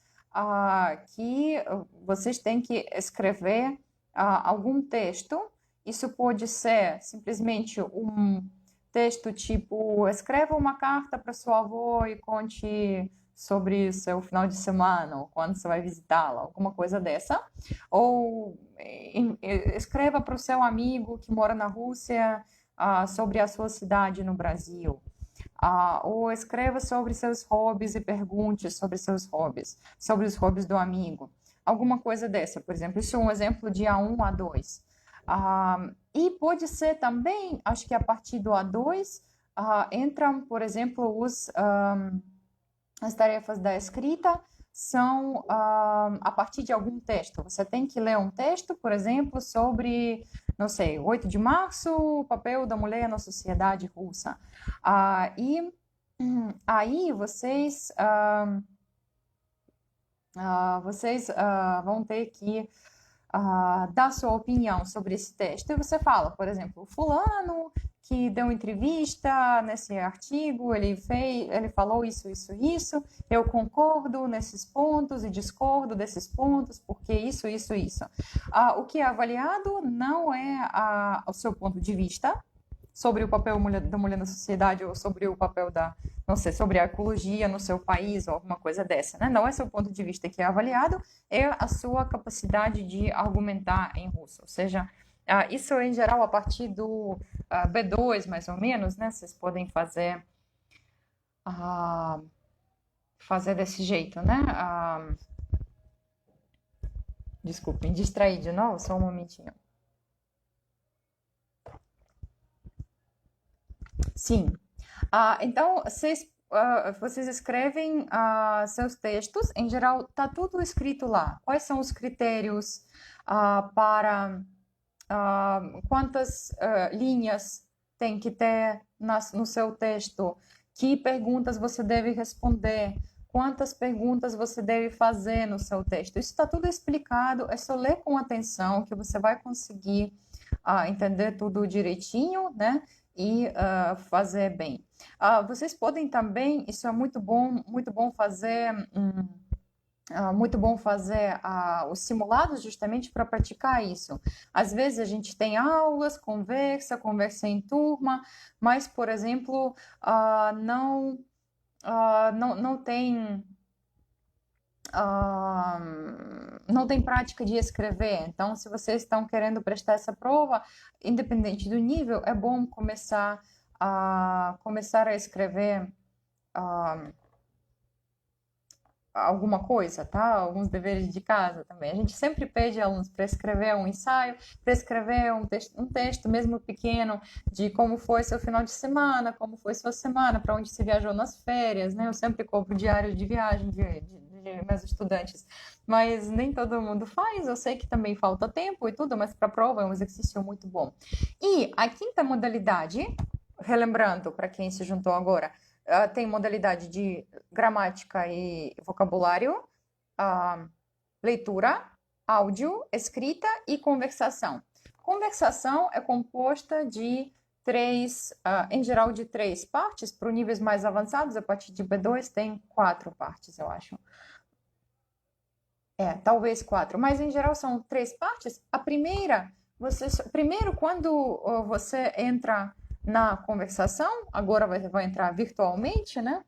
que vocês têm que escrever algum texto. Isso pode ser simplesmente um texto tipo, escreva uma carta para sua avó e conte sobre seu final de semana, ou quando você vai visitá-la, alguma coisa dessa. Ou escreva para o seu amigo que mora na Rússia sobre a sua cidade no Brasil. Ou escreva sobre seus hobbies e pergunte sobre seus hobbies, sobre os hobbies do amigo. Alguma coisa dessa, por exemplo. Isso é um exemplo de A1, A2. E pode ser também, acho que a partir do A2, entram, por exemplo, as tarefas da escrita são a partir de algum texto. Você tem que ler um texto, por exemplo, sobre, não sei, 8 de março, o papel da mulher na sociedade russa. E aí vocês vão ter que dar sua opinião sobre esse texto. E você fala, por exemplo, fulano que deu entrevista nesse artigo, ele falou isso, eu concordo nesses pontos e discordo desses pontos, porque isso. O que é avaliado não é o seu ponto de vista, sobre o papel da mulher na sociedade ou sobre o papel da, não sei, sobre a ecologia no seu país ou alguma coisa dessa, né? Não é seu ponto de vista que é avaliado, é a sua capacidade de argumentar em russo. Ou seja, isso em geral a partir do B2, mais ou menos, né? Vocês podem fazer desse jeito, né? Desculpem, distraí de novo, só um momentinho. Sim. Então, vocês escrevem seus textos, em geral, está tudo escrito lá. Quais são os critérios para quantas linhas tem que ter no seu texto? Que perguntas você deve responder? Quantas perguntas você deve fazer no seu texto? Isso está tudo explicado, é só ler com atenção que você vai conseguir entender tudo direitinho, né? E fazer bem. Vocês podem também, isso é muito bom fazer, os simulados justamente para praticar isso. Às vezes a gente tem aulas, conversa em turma, mas, por exemplo, não tem não tem prática de escrever. Então, se vocês estão querendo prestar essa prova, independente do nível, é bom começar a escrever alguma coisa, tá? Alguns deveres de casa também. A gente sempre pede alunos para escrever um ensaio, para escrever um texto mesmo pequeno de como foi seu final de semana, como foi sua semana, para onde se viajou nas férias, né? Eu sempre cobro diários de viagem de meus estudantes, mas nem todo mundo faz. Eu sei que também falta tempo e tudo, mas para a prova é um exercício muito bom. E a quinta modalidade, relembrando para quem se juntou agora, tem modalidade de gramática e vocabulário, leitura, áudio, escrita e conversação. Conversação é composta de em geral, de 3 partes. Para níveis mais avançados, a partir de B2 tem 4 partes, eu acho. Talvez 4, mas em geral são 3 partes. A primeira, primeiro, quando você entra na conversação, agora vai entrar virtualmente, né?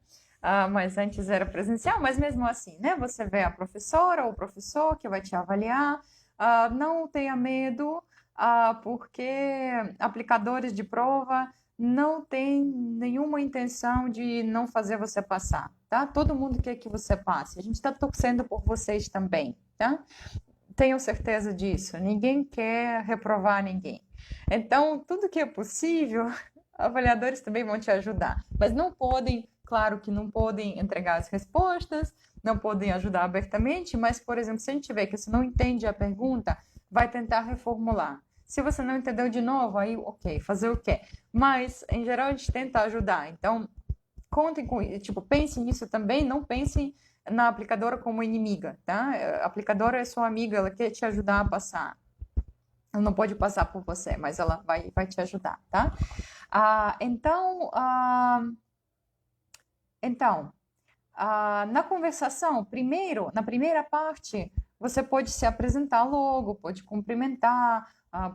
Mas antes era presencial, mas mesmo assim, né? Você vê a professora ou o professor que vai te avaliar. Não tenha medo, porque aplicadores de prova não têm nenhuma intenção de não fazer você passar, tá? Todo mundo quer que você passe. A gente está torcendo por vocês também, tá? Tenho certeza disso. Ninguém quer reprovar ninguém. Então, tudo que é possível, avaliadores também vão te ajudar. Mas não podem, claro que não podem entregar as respostas, não podem ajudar abertamente, mas, por exemplo, se a gente vê que você não entende a pergunta, vai tentar reformular. Se você não entendeu de novo, aí, ok, fazer o quê? Mas, em geral, a gente tenta ajudar. Então, contem com isso. Tipo, pensem nisso também, não pensem na aplicadora como inimiga, tá? A aplicadora é sua amiga, ela quer te ajudar a passar. Ela não pode passar por você, mas ela vai te ajudar, tá? Na conversação, primeiro, na primeira parte, você pode se apresentar logo, pode cumprimentar,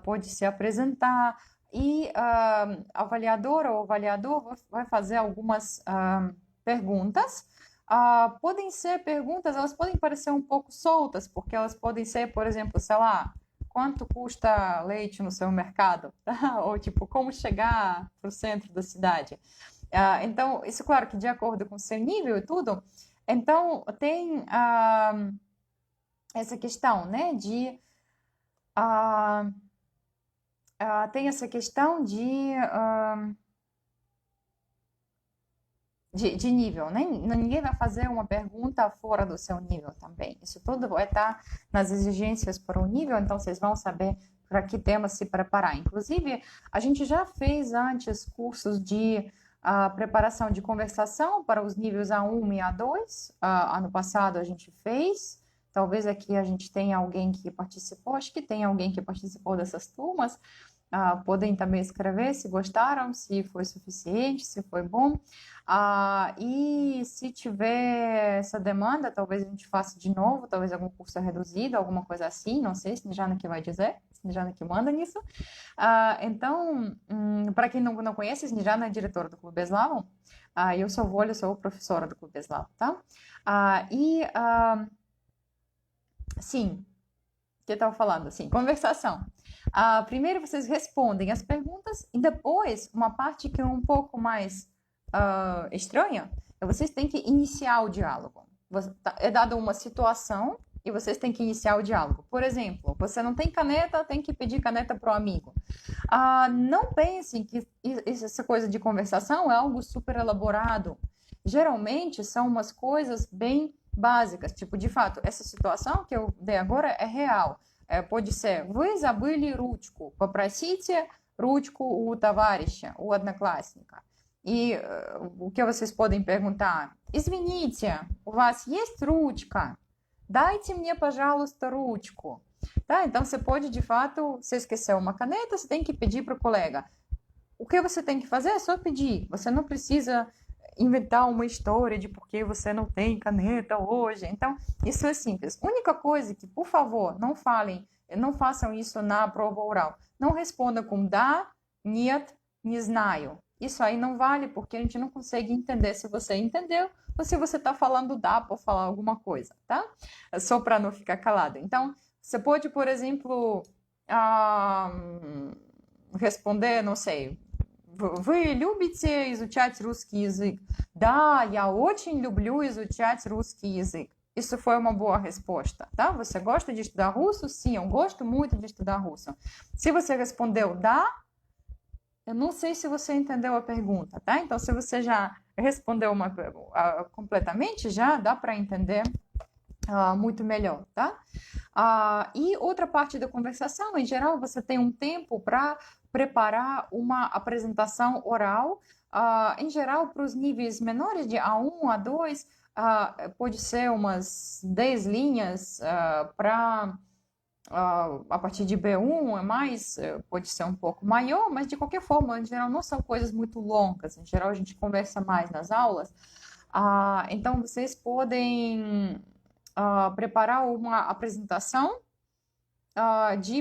pode se apresentar, e a avaliadora ou avaliador vai fazer algumas perguntas. Podem ser perguntas, elas podem parecer um pouco soltas, porque elas podem ser, por exemplo, sei lá, quanto custa leite no seu mercado? Ou tipo, como chegar para o centro da cidade? Então, isso, claro, que de acordo com o seu nível e tudo. Então, tem essa questão, né, tem essa questão de nível, né? Ninguém vai fazer uma pergunta fora do seu nível também. Isso tudo vai estar nas exigências para o nível, então vocês vão saber para que tema se preparar. Inclusive, a gente já fez antes cursos de preparação de conversação para os níveis A1 e A2. Ano passado a gente fez. Talvez aqui a gente tenha alguém que participou. Acho que tem alguém que participou dessas turmas. Podem também escrever se gostaram, se foi suficiente, se foi bom. E se tiver essa demanda, talvez a gente faça de novo, talvez algum curso reduzido, alguma coisa assim, não sei, se Snejana que vai dizer, se Snejana que manda nisso. Então, Para quem não conhece, Snejana é diretora do Clube Eslavo. Eu sou Volha, sou professora do Clube Eslavo, tá? Sim, o que eu estava falando? Assim, conversação. Primeiro vocês respondem as perguntas e depois, uma parte que é um pouco mais estranha, vocês têm que iniciar o diálogo. É dada uma situação e vocês têm que iniciar o diálogo. Por exemplo, você não tem caneta, tem que pedir caneta para o amigo. Não pensem que essa coisa de conversação é algo super elaborado. Geralmente são umas coisas bem básicas, tipo, de fato, essa situação que eu dei agora é real. Pode ser, вы забыли ручку, попросите ручку у товарища, у одноклассника. E o que vocês podem perguntar? Извините, у вас есть ручка? Дайте мне, пожалуйста, ручку. Tá? Então, você pode, de fato, se esqueceu uma caneta, você tem que pedir para o colega. O que você tem que fazer é só pedir. Você não precisa inventar uma história de por que você não tem caneta hoje. Então, isso é simples. Única coisa que, por favor, não façam isso na prova oral. Não responda com да, нет, не знаю. Isso aí não vale, porque a gente não consegue entender se você entendeu ou se você está falando dá para falar alguma coisa, tá? Só para não ficar calado. Então, você pode, por exemplo, responder, não sei, вы любите изучать русский язык? Да, я очень люблю изучать русский язык. Isso foi uma boa resposta, tá? Você gosta de estudar russo? Sim, eu gosto muito de estudar russo. Se você respondeu да, eu não sei se você entendeu a pergunta, tá? Então, se você já respondeu completamente, já dá para entender muito melhor, tá? E outra parte da conversação, em geral, você tem um tempo para preparar uma apresentação oral, em geral, para os níveis menores, de A1, A2, pode ser umas 10 linhas a partir de B1 é mais, pode ser um pouco maior, mas de qualquer forma, em geral, não são coisas muito longas. Em geral, a gente conversa mais nas aulas. Então, vocês podem preparar uma apresentação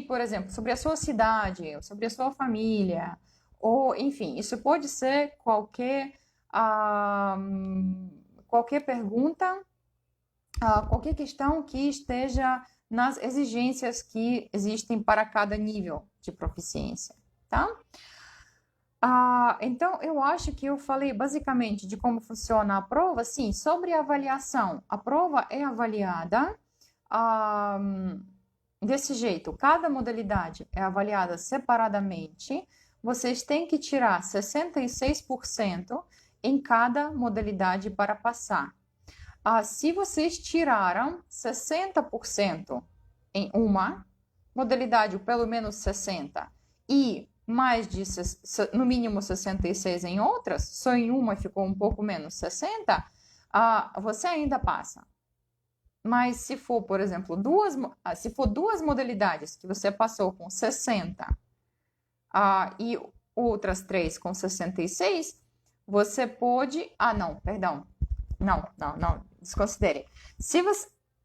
por exemplo, sobre a sua cidade, sobre a sua família, ou, enfim, isso pode ser qualquer pergunta, qualquer questão que esteja nas exigências que existem para cada nível de proficiência, tá? Então, eu acho que eu falei basicamente de como funciona a prova. Sim, sobre a avaliação. A prova é avaliada desse jeito. Cada modalidade é avaliada separadamente. Vocês têm que tirar 66% em cada modalidade para passar. Se vocês tiraram 60% em uma modalidade, ou pelo menos 60%, e mais de, no mínimo 66 em outras, só em uma ficou um pouco menos 60, você ainda passa. Mas se for, por exemplo, duas modalidades que você passou com 60 e outras 3 com 66, você pode... não, perdão. Não, desconsidere.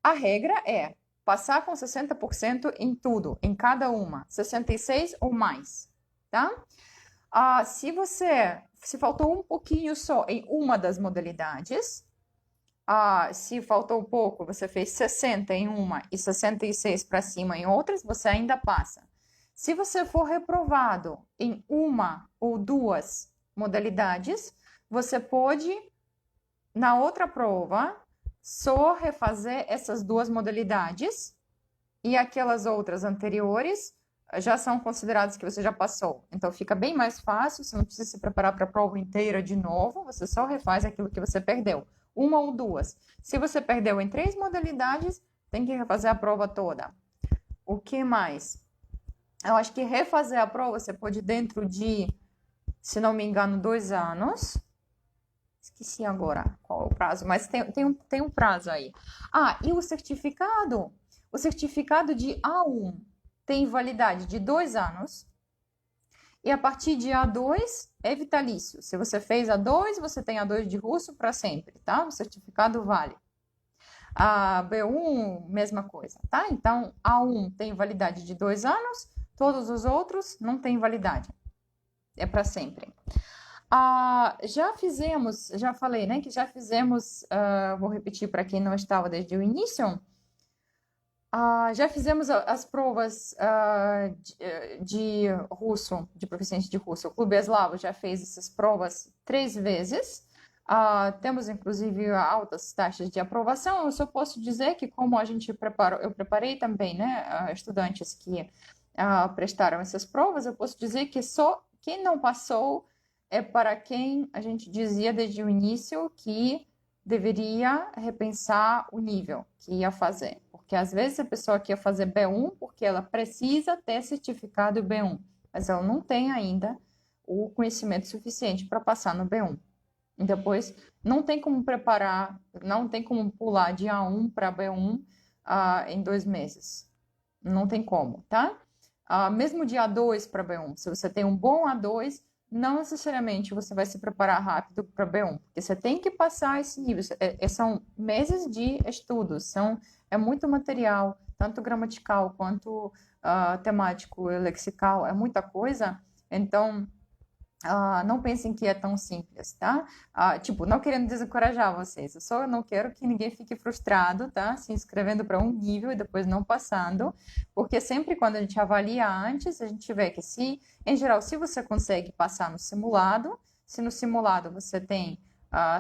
A regra é passar com 60% em tudo, em cada uma, 66 ou mais, tá? Se faltou um pouquinho só em uma das modalidades, se faltou um pouco, você fez 60 em uma e 66 para cima em outras, você ainda passa. Se você for reprovado em uma ou duas modalidades, você pode, na outra prova, só refazer essas duas modalidades e aquelas outras anteriores já são consideradas que você já passou. Então, fica bem mais fácil, você não precisa se preparar para a prova inteira de novo, você só refaz aquilo que você perdeu. Uma ou duas. Se você perdeu em 3 modalidades, tem que refazer a prova toda. O que mais? Eu acho que refazer a prova você pode dentro de, se não me engano, 2 anos. Esqueci agora qual é o prazo, mas tem um prazo aí. E o certificado? O certificado de A1 tem validade de 2 anos. E a partir de A2 é vitalício. Se você fez A2, você tem A2 de russo para sempre, tá? O certificado vale. A B1, mesma coisa, tá? Então, A1 tem validade de 2 anos, todos os outros não têm validade. é para sempre. Já falei, né, que já fizemos, vou repetir para quem não estava desde o início, já fizemos as provas de russo, de proficiência de russo. O Clube Eslavo já fez essas provas 3 vezes. Temos, inclusive, altas taxas de aprovação. Eu só posso dizer que, como a gente preparou, eu preparei também, né, estudantes que prestaram essas provas, eu posso dizer que só quem não passou é para quem a gente dizia desde o início que deveria repensar o nível que ia fazer. Porque às vezes a pessoa quer fazer B1 porque ela precisa ter certificado B1, mas ela não tem ainda o conhecimento suficiente para passar no B1. E depois não tem como preparar, não tem como pular de A1 para B1 em 2 meses. Não tem como, tá? Mesmo de A2 para B1, se você tem um bom A2, não necessariamente você vai se preparar rápido para B1, porque você tem que passar esse nível. São meses de estudos, é muito material, tanto gramatical quanto temático e lexical, é muita coisa. Então, não pensem que é tão simples, tá? Tipo, não querendo desencorajar vocês, eu só não quero que ninguém fique frustrado, tá? Se inscrevendo para um nível e depois não passando, porque sempre quando a gente avalia antes, a gente vê que em geral, se você consegue passar no simulado, se no simulado você tem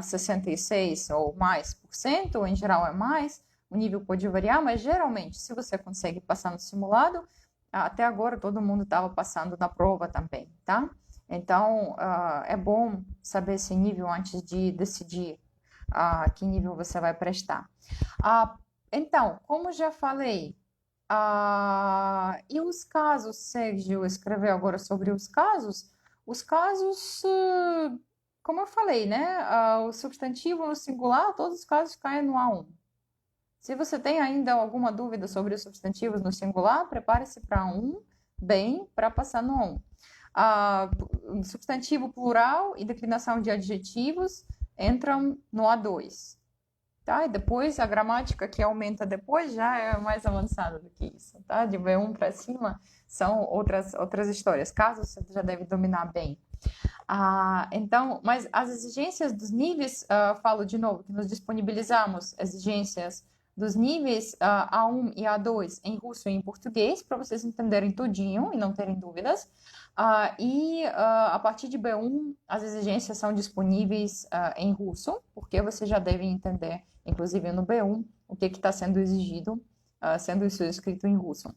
66 ou mais por cento, em geral é mais, o nível pode variar, mas geralmente, se você consegue passar no simulado, até agora todo mundo estava passando na prova também, tá? Então, é bom saber esse nível antes de decidir que nível você vai prestar. Então, como já falei, e os casos, Sérgio escreveu agora sobre os casos, como eu falei, né? O substantivo no singular, todos os casos caem no A1. Se você tem ainda alguma dúvida sobre os substantivos no singular, prepare-se para A1, bem, para passar no A1. Substantivo plural e declinação de adjetivos entram no A2, tá? E depois a gramática que aumenta depois já é mais avançada do que isso, tá? De B1 para cima são outras histórias. Casos você já deve dominar bem. Então, mas as exigências dos níveis, falo de novo, que nós disponibilizamos exigências dos níveis A1 e A2 em russo e em português, para vocês entenderem tudinho e não terem dúvidas. A partir de B1, as exigências são disponíveis em russo, porque você já deve entender, inclusive no B1, o que está sendo exigido, sendo isso escrito em russo.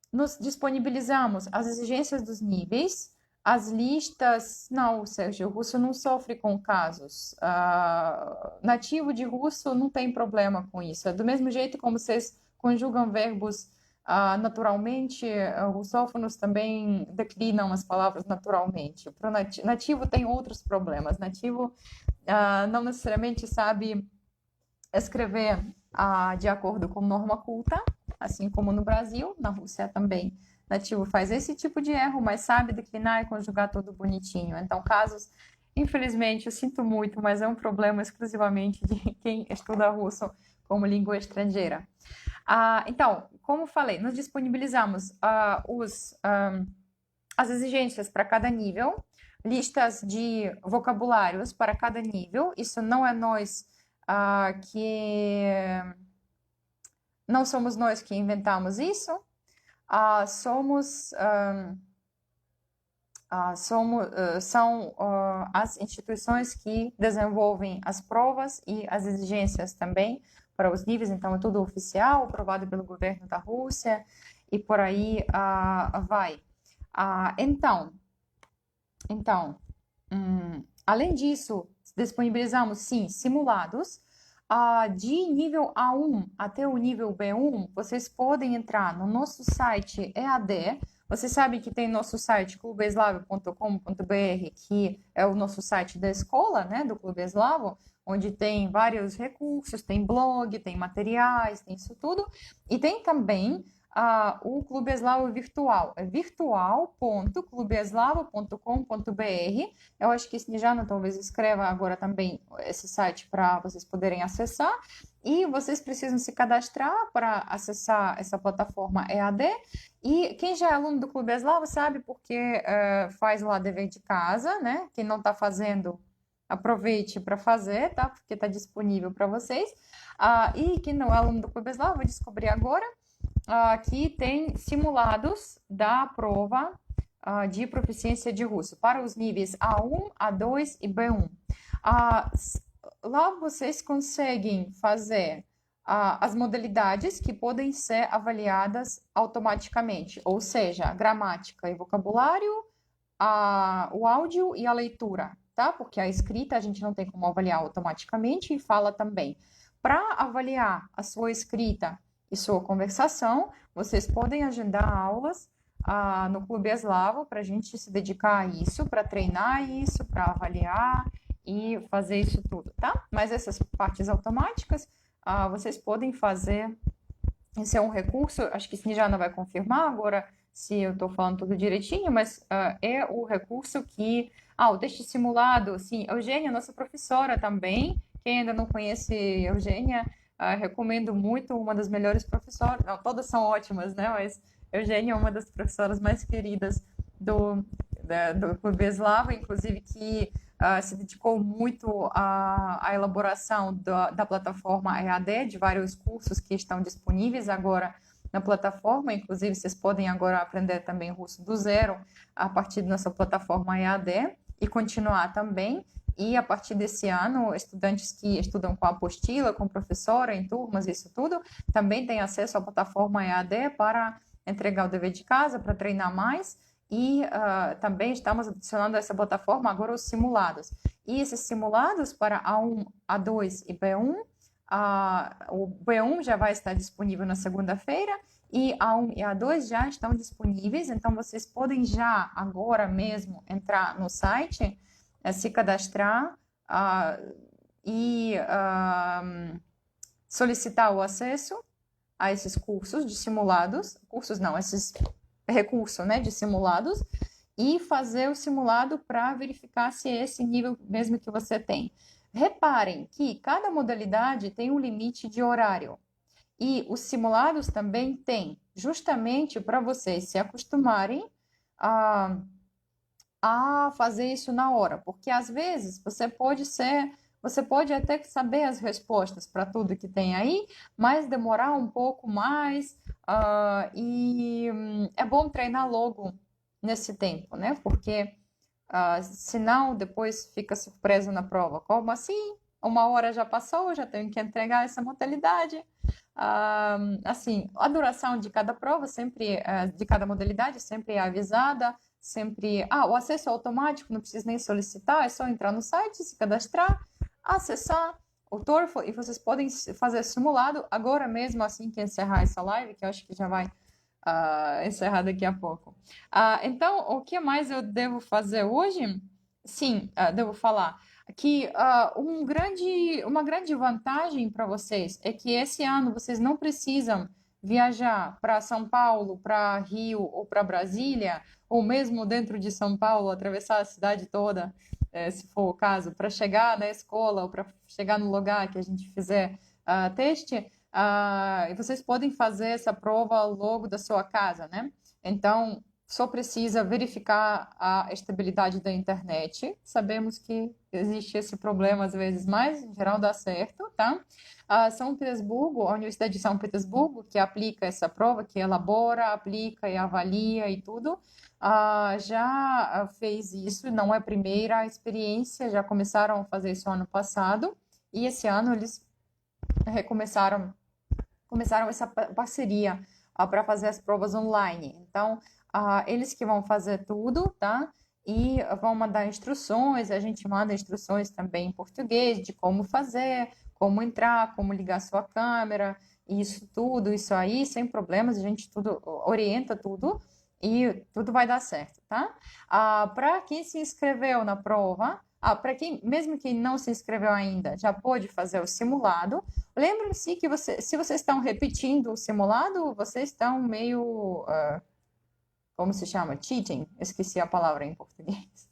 Nós disponibilizamos as exigências dos níveis, as listas. Não, Sérgio, o russo não sofre com casos. Nativo de russo não tem problema com isso. É do mesmo jeito como vocês conjugam verbos naturalmente, russófonos também declinam as palavras naturalmente. Para o nativo tem outros problemas. Nativo não necessariamente sabe escrever de acordo com norma culta, assim como no Brasil, na Rússia também. Nativo faz esse tipo de erro, mas sabe declinar e conjugar tudo bonitinho. Então, casos, infelizmente, eu sinto muito, mas é um problema exclusivamente de quem estuda russo como língua estrangeira. Então, como falei, nós disponibilizamos as exigências para cada nível, listas de vocabulários para cada nível. Isso não é nós não somos nós que inventamos isso. São as instituições que desenvolvem as provas e as exigências também para os níveis, então é tudo oficial, aprovado pelo governo da Rússia e por aí vai. Então, além disso, disponibilizamos, sim, simulados. De nível A1 até o nível B1, vocês podem entrar no nosso site EAD. Você sabe que tem nosso site clubeslavo.com.br, que é o nosso site da escola, né, do Clube Eslavo, onde tem vários recursos, tem blog, tem materiais, tem isso tudo. E tem também o Clube Eslavo virtual. É virtual.clubeslavo.com.br. Eu acho que Snejana talvez escreva agora também esse site para vocês poderem acessar. E vocês precisam se cadastrar para acessar essa plataforma EAD. E quem já é aluno do Clube Eslavo sabe porque faz lá dever de casa, né? Quem não está fazendo, aproveite para fazer, tá? Porque está disponível para vocês. E quem não é aluno do Clube Eslavo, vai descobrir agora que tem simulados da prova de proficiência de russo para os níveis A1, A2 e B1. Lá vocês conseguem fazer as modalidades que podem ser avaliadas automaticamente, ou seja, gramática e vocabulário, o áudio e a leitura, tá? Porque a escrita a gente não tem como avaliar automaticamente e fala também. Para avaliar a sua escrita e sua conversação, vocês podem agendar aulas no Clube Eslavo para a gente se dedicar a isso, para treinar isso, para avaliar e fazer isso tudo, tá? Mas essas partes automáticas, vocês podem fazer. Esse é um recurso, acho que Snejana vai confirmar agora se eu estou falando tudo direitinho, mas é o recurso que... o teste simulado, sim, Eugênia, nossa professora também. Quem ainda não conhece Eugênia, recomendo muito, uma das melhores professoras. Não, todas são ótimas, né? Mas Eugênia é uma das professoras mais queridas do Clube Eslavo, inclusive que se dedicou muito à elaboração da plataforma EAD, de vários cursos que estão disponíveis agora na plataforma. Inclusive, vocês podem agora aprender também russo do zero a partir da nossa plataforma EAD e continuar também. E a partir desse ano, estudantes que estudam com a apostila, com professora, em turmas, isso tudo, também têm acesso à plataforma EAD para entregar o dever de casa, para treinar mais. E também estamos adicionando a essa plataforma agora os simulados. E esses simulados para A1, A2 e B1, o B1 já vai estar disponível na segunda-feira e A1 e A2 já estão disponíveis. Então, vocês podem já, agora mesmo, entrar no site, se cadastrar e solicitar o acesso a esses cursos de simulados. Cursos não, esses recurso, né, de simulados, e fazer o simulado para verificar se é esse nível mesmo que você tem. Reparem que cada modalidade tem um limite de horário e os simulados também têm, justamente para vocês se acostumarem a fazer isso na hora, porque às vezes você pode até saber as respostas para tudo que tem aí, mas demorar um pouco mais, e é bom treinar logo nesse tempo, né? Porque senão depois fica surpresa na prova. Como assim? Uma hora já passou, já tenho que entregar essa modalidade. Assim, a duração de cada prova sempre, de cada modalidade sempre é avisada, sempre... o acesso é automático, não precisa nem solicitar, é só entrar no site, se cadastrar, acessar o TOEFL e vocês podem fazer simulado agora mesmo, assim que encerrar essa live, que eu acho que já vai encerrar daqui a pouco. Então, o que mais eu devo fazer hoje? Sim, devo falar que uma grande vantagem para vocês é que esse ano vocês não precisam viajar para São Paulo, para Rio ou para Brasília, ou mesmo dentro de São Paulo, atravessar a cidade toda, se for o caso, para chegar na escola ou para chegar no lugar que a gente fizer teste. E vocês podem fazer essa prova logo da sua casa, né? Então, só precisa verificar a estabilidade da internet. Sabemos que existe esse problema às vezes, mas em geral dá certo, tá? São Petersburgo, a Universidade de São Petersburgo, que aplica essa prova, que elabora, aplica e avalia e tudo, já fez isso, não é a primeira experiência, já começaram a fazer isso ano passado, e esse ano eles começaram essa parceria para fazer as provas online. Então, eles que vão fazer tudo, tá? E vão mandar instruções, a gente manda instruções também em português de como fazer, como entrar, como ligar sua câmera, isso tudo, isso aí, sem problemas, a gente tudo orienta tudo e tudo vai dar certo, tá? Para quem se inscreveu na prova, Para mesmo quem não se inscreveu ainda, já pode fazer o simulado. Lembrem-se que se vocês estão repetindo o simulado, vocês estão meio, como se chama? Cheating. Esqueci a palavra em português.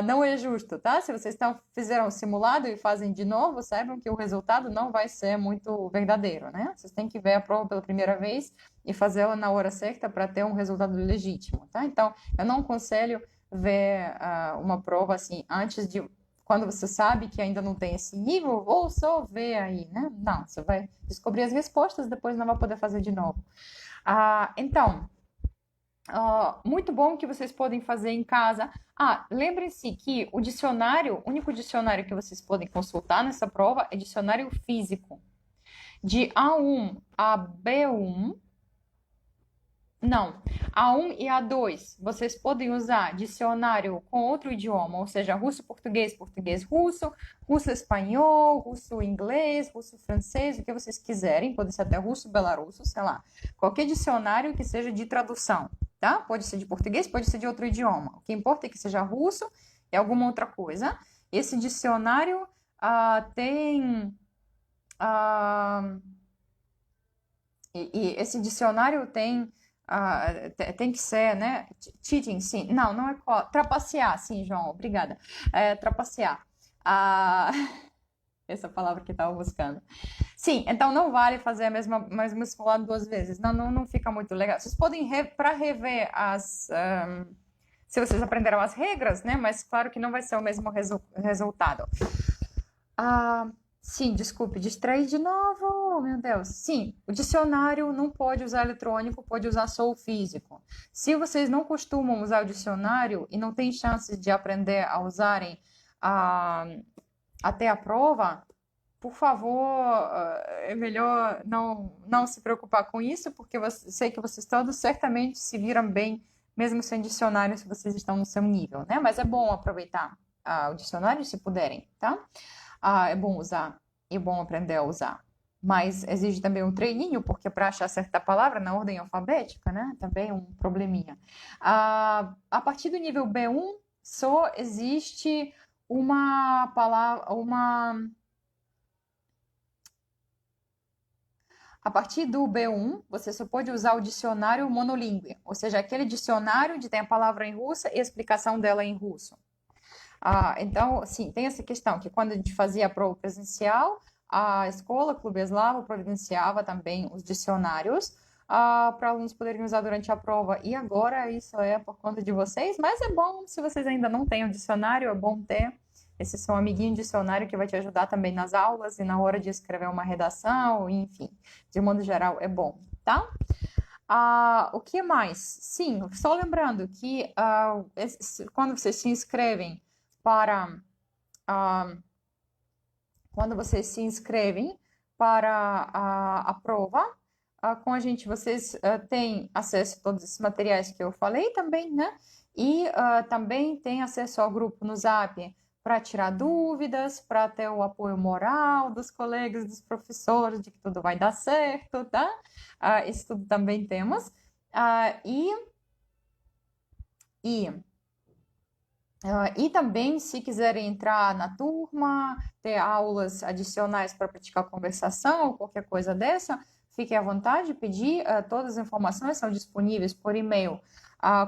Não é justo, tá? Se vocês fizeram o simulado e fazem de novo, saibam que o resultado não vai ser muito verdadeiro, né? Vocês têm que ver a prova pela primeira vez e fazê-la na hora certa para ter um resultado legítimo, tá? Então, eu não aconselho ver uma prova assim antes de quando você sabe que ainda não tem esse nível, ou só ver aí, né? Não, você vai descobrir as respostas, depois não vai poder fazer de novo. Então, muito bom que vocês podem fazer em casa. Lembrem-se que o único dicionário que vocês podem consultar nessa prova é dicionário físico. De A1 a B1, não, A1 e A2, vocês podem usar dicionário com outro idioma, ou seja, russo-português, português-russo, russo-espanhol, russo-inglês, russo-francês, o que vocês quiserem, pode ser até russo-belarusso, sei lá. Qualquer dicionário que seja de tradução, tá? Pode ser de português, pode ser de outro idioma. O que importa é que seja russo e alguma outra coisa. Esse dicionário tem... esse dicionário tem que ser, né? Cheating, sim. Não é trapacear, sim, João, obrigada. Trapacear. Essa palavra que eu estava buscando. Sim, então não vale fazer a mesma simulado 2 vezes. Não fica muito legal. Vocês podem, para rever se vocês aprenderam as regras, né? Mas claro que não vai ser o mesmo resultado. Sim, desculpe, distraí de novo, meu Deus. Sim, o dicionário não pode usar eletrônico, pode usar só o físico. Se vocês não costumam usar o dicionário e não têm chances de aprender a usarem até a prova, por favor, é melhor não se preocupar com isso, porque sei que vocês todos certamente se viram bem, mesmo sem dicionário, se vocês estão no seu nível, né? Mas é bom aproveitar o dicionário se puderem, tá? É bom usar e bom aprender a usar. Mas exige também um treininho, porque para achar certa palavra na ordem alfabética, né? Também é um probleminha. A partir do nível B1, só existe uma palavra, A partir do B1, você só pode usar o dicionário monolíngue, ou seja, aquele dicionário onde tem a palavra em russo e a explicação dela em russo. Então, sim, tem essa questão, que quando a gente fazia a prova presencial, a escola Clube Eslavo providenciava também os dicionários para alunos poderem usar durante a prova. E agora isso é por conta de vocês, mas é bom, se vocês ainda não têm o dicionário, é bom ter esse seu amiguinho dicionário que vai te ajudar também nas aulas e na hora de escrever uma redação, enfim, de modo geral é bom, tá? O que mais? Sim, só lembrando que quando vocês se inscrevem quando vocês se inscrevem para a prova, com a gente vocês têm acesso a todos esses materiais que eu falei também, né? E também tem acesso ao grupo no Zap para tirar dúvidas, para ter o apoio moral dos colegas, dos professores, de que tudo vai dar certo, tá? Isso tudo também temos. E também, se quiserem entrar na turma, ter aulas adicionais para praticar conversação ou qualquer coisa dessa, fiquem à vontade, pedir. Todas as informações são disponíveis por e-mail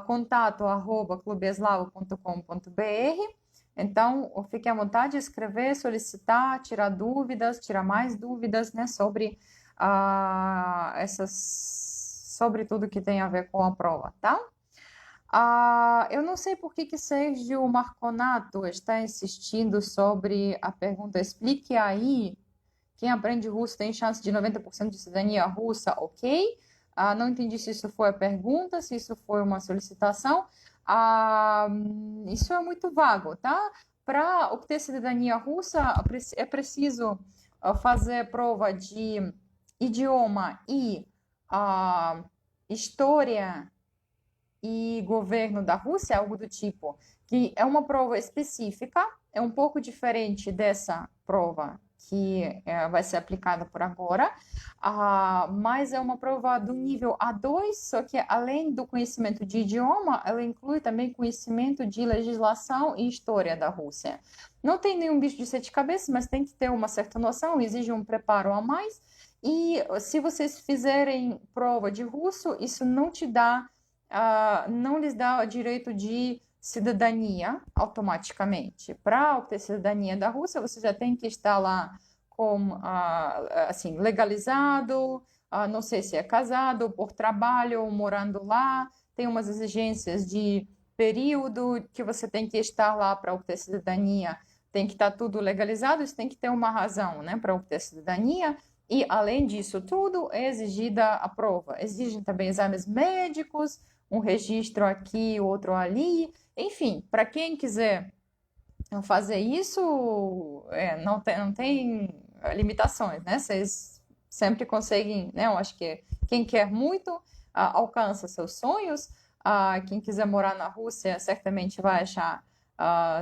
contato@clubeslavo.com.br. Então, fiquem à vontade de escrever, solicitar, tirar dúvidas, tirar mais dúvidas, né, sobre sobre tudo que tem a ver com a prova, tá? Eu não sei por que Sérgio Marconato está insistindo sobre a pergunta. Explique aí. Quem aprende russo tem chance de 90% de cidadania russa, ok? Não entendi se isso foi a pergunta, se isso foi uma solicitação. Isso é muito vago, tá? Para obter cidadania russa, é preciso fazer prova de idioma e história e governo da Rússia, algo do tipo, que é uma prova específica, é um pouco diferente dessa prova que vai ser aplicada por agora, mas é uma prova do nível A2, só que além do conhecimento de idioma, ela inclui também conhecimento de legislação e história da Rússia. Não tem nenhum bicho de sete cabeças, mas tem que ter uma certa noção, exige um preparo a mais. E se vocês fizerem prova de russo, isso não lhes dá o direito de cidadania automaticamente. Para obter cidadania da Rússia, você já tem que estar lá assim, legalizado, não sei se é casado, por trabalho, morando lá, tem umas exigências de período que você tem que estar lá para obter cidadania, tem que estar tudo legalizado, isso tem que ter uma razão, né, para obter cidadania. E, além disso tudo, é exigida a prova. Exigem também exames médicos, um registro aqui, outro ali. Enfim, para quem quiser fazer isso, não tem limitações, né? Vocês sempre conseguem, né? Eu acho que quem quer muito alcança seus sonhos. Quem quiser morar na Rússia certamente vai achar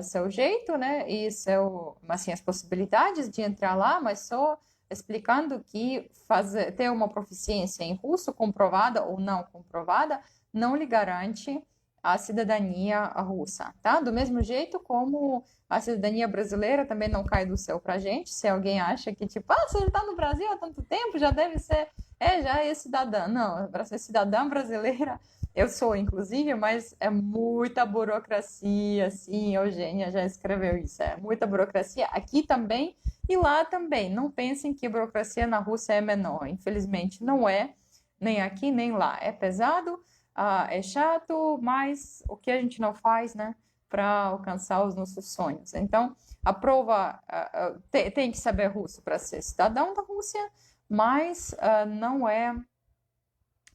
seu jeito, né? E assim, as possibilidades de entrar lá, mas só explicando que ter uma proficiência em russo, comprovada ou não comprovada, não lhe garante a cidadania russa, tá? Do mesmo jeito como a cidadania brasileira também não cai do céu pra gente, se alguém acha que, tipo, você já tá no Brasil há tanto tempo, já deve ser, já é cidadã. Não, para ser cidadã brasileira, eu sou, inclusive, mas é muita burocracia, sim, Eugênia já escreveu isso, é muita burocracia aqui também e lá também. Não pensem que a burocracia na Rússia é menor, infelizmente não é, nem aqui nem lá. É pesado, é chato, mas o que a gente não faz, né, para alcançar os nossos sonhos. Então, a prova tem que saber russo para ser cidadão da Rússia, mas não é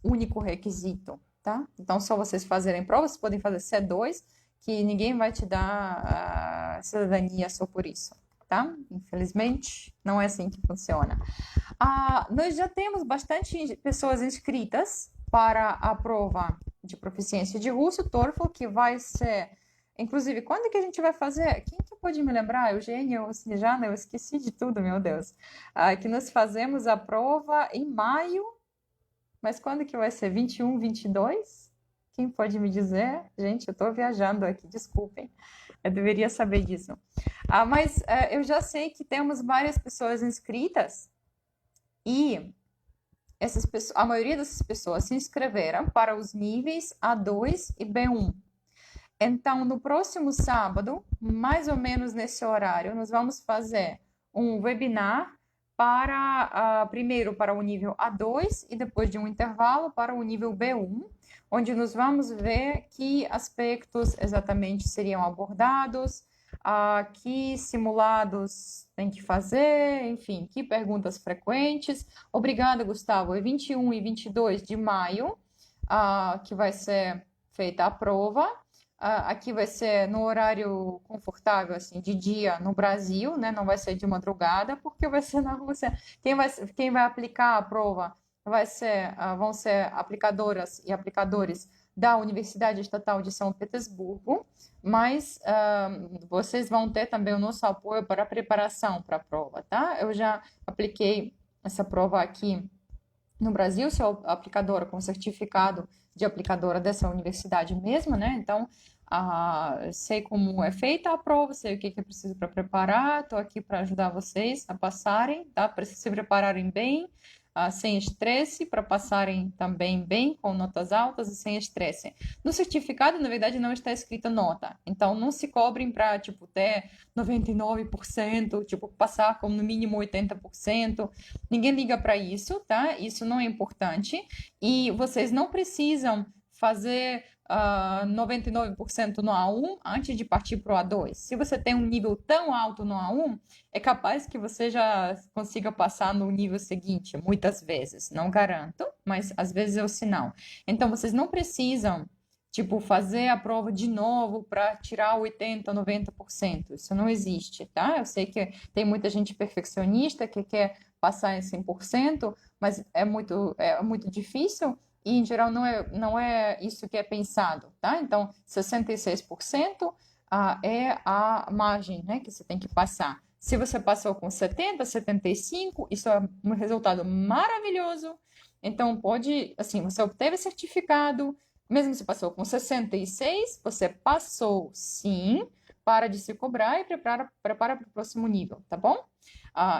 o único requisito, tá? Então, só vocês fazerem prova, vocês podem fazer C2, que ninguém vai te dar cidadania só por isso, tá? Infelizmente, não é assim que funciona. Nós já temos bastante pessoas inscritas para a prova de proficiência de russo, TOEFL, que vai ser... Inclusive, quando que a gente vai fazer? Quem que pode me lembrar? Eugênia ou Snejana? Eu esqueci de tudo, meu Deus. Que nós fazemos a prova em maio, mas quando que vai ser? 21, 22? Quem pode me dizer? Gente, eu estou viajando aqui, desculpem. Eu deveria saber disso. Mas eu já sei que temos várias pessoas inscritas e a maioria dessas pessoas se inscreveram para os níveis A2 e B1. Então, no próximo sábado, mais ou menos nesse horário, nós vamos fazer um webinar primeiro para o nível A2 e depois de um intervalo para o nível B1, onde nós vamos ver que aspectos exatamente seriam abordados, que simulados tem que fazer, enfim, que perguntas frequentes. Obrigada, Gustavo. É 21 e 22 de maio que vai ser feita a prova. Aqui vai ser no horário confortável, assim, de dia no Brasil, né? Não vai ser de madrugada, porque vai ser na Rússia. Quem vai aplicar a prova vão ser aplicadoras e aplicadores da Universidade Estatal de São Petersburgo, mas vocês vão ter também o nosso apoio para a preparação para a prova, tá? Eu já apliquei essa prova aqui no Brasil, sou aplicadora com certificado de aplicadora dessa universidade mesmo, né? Então, sei como é feita a prova, sei o que é preciso para preparar, estou aqui para ajudar vocês a passarem, tá? Para se prepararem bem, sem estresse, para passarem também bem, com notas altas e sem estresse. No certificado, na verdade, não está escrita nota, então não se cobrem para, tipo, ter 99%, tipo, passar com no mínimo 80%, ninguém liga para isso, tá? Isso não é importante, e vocês não precisam fazer 99% no A1 antes de partir para o A2. Se você tem um nível tão alto no A1, é capaz que você já consiga passar no nível seguinte, muitas vezes. Não garanto, mas às vezes é o sinal. Então, vocês não precisam, tipo, fazer a prova de novo para tirar 80%, 90%. Isso não existe, tá? Eu sei que tem muita gente perfeccionista que quer passar em 100%, mas é muito difícil. E, em geral, não é isso que é pensado, tá? Então, 66% é a margem, né, que você tem que passar. Se você passou com 70, 75, isso é um resultado maravilhoso. Então, pode, assim, você obteve certificado, mesmo se passou com 66, você passou sim, para de se cobrar e prepara para o próximo nível, tá bom?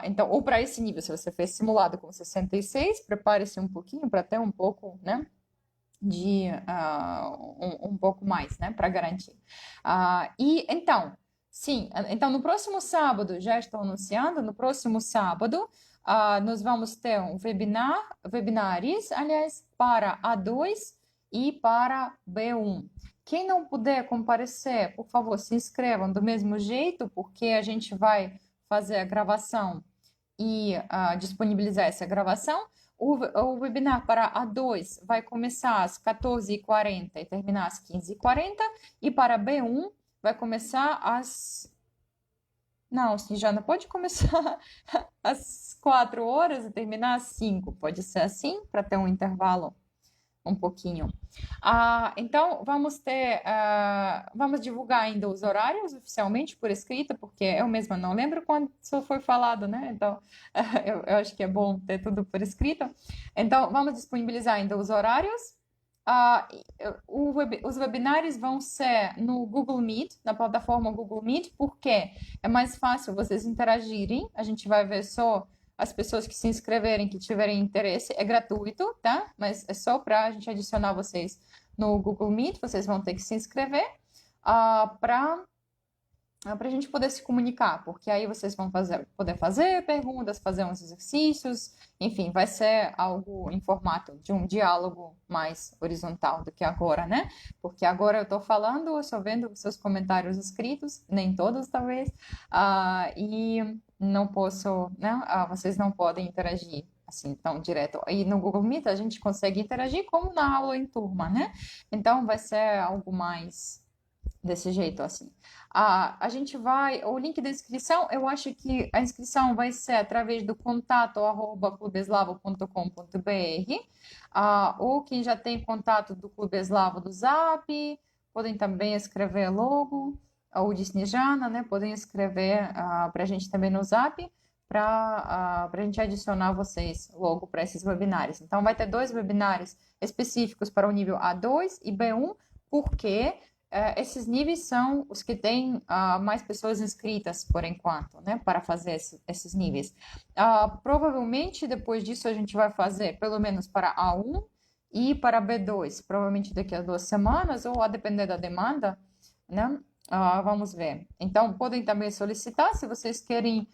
Então, ou para esse nível, se você fez simulado com 66, prepare-se um pouquinho para ter um pouco, né? De um pouco mais, né, para garantir. E então, sim, então no próximo sábado, já estou anunciando, no próximo sábado, nós vamos ter um webinars, aliás, para A2 e para B1. Quem não puder comparecer, por favor, se inscrevam do mesmo jeito, porque a gente vai fazer a gravação e disponibilizar essa gravação. O webinar para A2 vai começar às 14h40 e terminar às 15h40, e para B1 vai começar às... Não, já não pode começar às 4 horas e terminar às 5. Pode ser assim, para ter um intervalo um pouquinho. Então, vamos divulgar ainda os horários oficialmente por escrita, porque eu mesma não lembro quando isso foi falado, né? Então, eu acho que é bom ter tudo por escrito. Então, vamos disponibilizar ainda os horários. Os webinários vão ser no Google Meet, na plataforma Google Meet, porque é mais fácil vocês interagirem. A gente vai ver só as pessoas que se inscreverem, que tiverem interesse. É gratuito, tá? Mas é só para a gente adicionar vocês no Google Meet. Vocês vão ter que se inscrever para a gente poder se comunicar, porque aí vocês vão poder fazer perguntas, fazer uns exercícios, enfim, vai ser algo em formato de um diálogo mais horizontal do que agora, né? Porque agora eu estou falando, só vendo seus comentários escritos, nem todos talvez, e não posso, né? Vocês não podem interagir assim tão direto. E no Google Meet a gente consegue interagir como na aula em turma, né? Então vai ser algo mais desse jeito, assim. A gente vai, o link da inscrição, eu acho que a inscrição vai ser através do contato@clubeslavo.com.br, ou quem já tem contato do Clube Eslavo do Zap, podem também escrever logo, ou de Snejana, né? Podem escrever para a gente também no Zap, para a gente adicionar vocês logo para esses webinários. Então, vai ter 2 webinários específicos para o nível A2 e B1, porque esses níveis são os que têm mais pessoas inscritas por enquanto, né, para fazer esses níveis. Provavelmente depois disso a gente vai fazer pelo menos para A1 e para B2, provavelmente daqui a 2 semanas, ou a depender da demanda, né? Vamos ver. Então, podem também solicitar, se vocês querem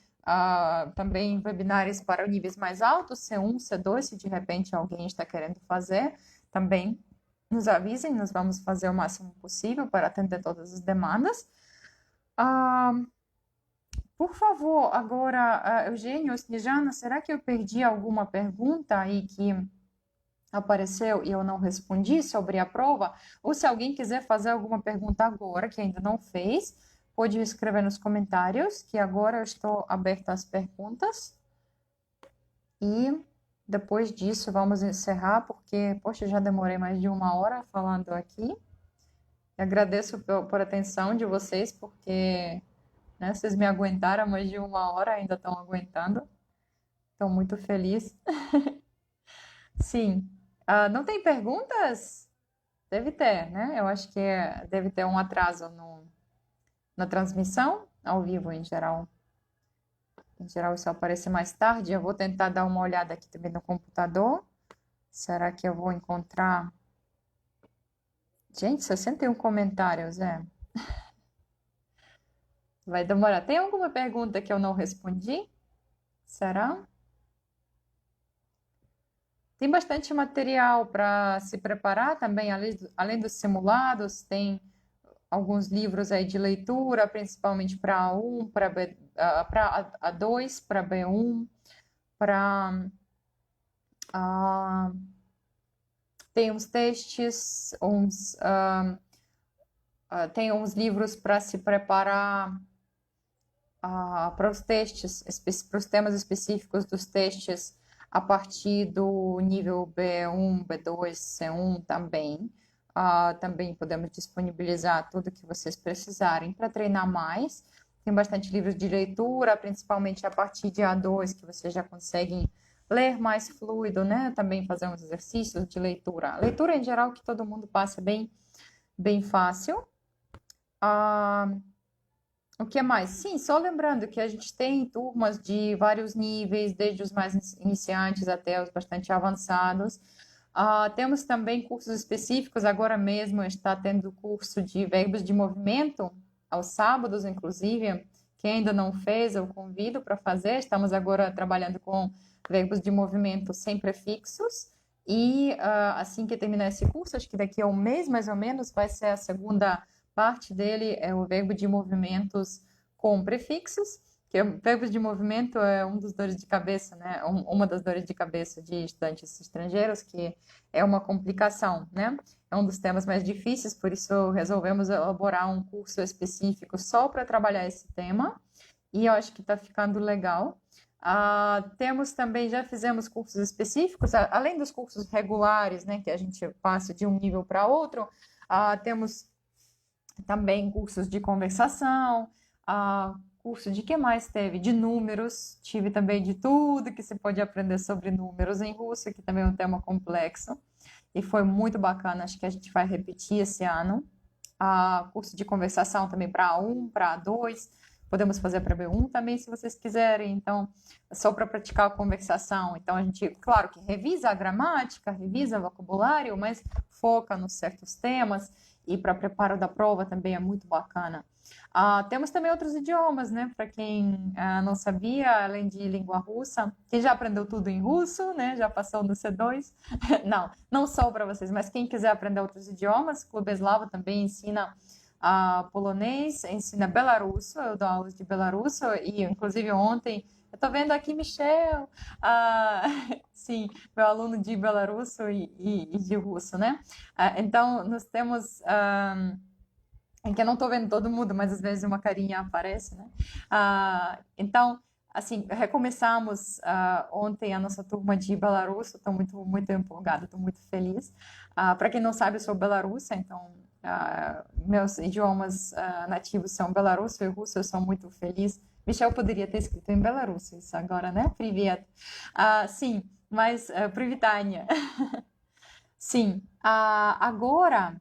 também webinários para níveis mais altos, C1, C2, se de repente alguém está querendo fazer, também nos avisem, nós vamos fazer o máximo possível para atender todas as demandas. Por favor, agora, Eugênio, Snejana, será que eu perdi alguma pergunta aí que apareceu e eu não respondi sobre a prova? Ou se alguém quiser fazer alguma pergunta agora, que ainda não fez, pode escrever nos comentários, que agora eu estou aberta às perguntas. E depois disso, vamos encerrar, porque, poxa, já demorei mais de 1 hora falando aqui. Agradeço por atenção de vocês, porque, né, vocês me aguentaram mais de 1 hora, ainda estão aguentando. Estou muito feliz. Sim. Não tem perguntas? Deve ter, né? Eu acho que deve ter um atraso na transmissão, ao vivo em geral. Em geral, isso aparece mais tarde. Eu vou tentar dar uma olhada aqui também no computador. Será que eu vou encontrar? Gente, 61 comentários, Vai demorar. Tem alguma pergunta que eu não respondi? Será? Tem bastante material para se preparar também, além dos simulados, tem alguns livros aí de leitura, principalmente para A1, para A2, para B1, para... tem uns textos, tem uns livros para se preparar para os testes, para os temas específicos dos testes a partir do nível B1, B2, C1 também. Também podemos disponibilizar tudo que vocês precisarem para treinar mais. Tem bastante livros de leitura, principalmente a partir de A2, que vocês já conseguem ler mais fluido, né? Também fazer uns exercícios de leitura. Leitura, em geral, que todo mundo passa bem fácil. O que mais? Sim, só lembrando que a gente tem turmas de vários níveis, desde os mais iniciantes até os bastante avançados. Temos também cursos específicos, agora mesmo está tendo curso de verbos de movimento, aos sábados, inclusive. Quem ainda não fez, eu convido para fazer. Estamos agora trabalhando com verbos de movimento sem prefixos. E assim que terminar esse curso, acho que daqui a um mês mais ou menos, vai ser a segunda parte dele, é o verbo de movimentos com prefixos, que verbos de movimento é um dos dores de cabeça, né? Uma das dores de cabeça de estudantes estrangeiros, que é uma complicação, né? É um dos temas mais difíceis, por isso resolvemos elaborar um curso específico só para trabalhar esse tema, e eu acho que está ficando legal. Temos também, já fizemos cursos específicos, além dos cursos regulares, né, que a gente passa de um nível para outro, temos também cursos de conversação, curso de que mais teve? De números, tive também de tudo que se pode aprender sobre números em russo, que também é um tema complexo, e foi muito bacana, acho que a gente vai repetir esse ano. Curso de conversação também para A1, para A2, podemos fazer para B1 também, se vocês quiserem, então, só para praticar a conversação. Então, a gente, claro que revisa a gramática, revisa o vocabulário, mas foca nos certos temas, e para preparo da prova também é muito bacana. Temos também outros idiomas, né? Para quem não sabia, além de língua russa, quem já aprendeu tudo em russo, né? Já passou no C2. Não só para vocês, mas quem quiser aprender outros idiomas, Clube Eslavo também ensina polonês, ensina belarusso, eu dou aulas de belarusso, e inclusive ontem, eu estou vendo aqui Michel, sim, meu aluno de belarusso e de russo, né? Então, nós temos, em que eu não estou vendo todo mundo, mas às vezes uma carinha aparece, né? Então, assim, recomeçamos ontem a nossa turma de belarusso, estou muito, muito empolgada, estou muito feliz. Para quem não sabe, eu sou belarussa, então meus idiomas nativos são belarusso e russo, eu sou muito feliz. Michel poderia ter escrito em belarusso isso agora, né? Привет. Sim, mas Привитание. Sim, agora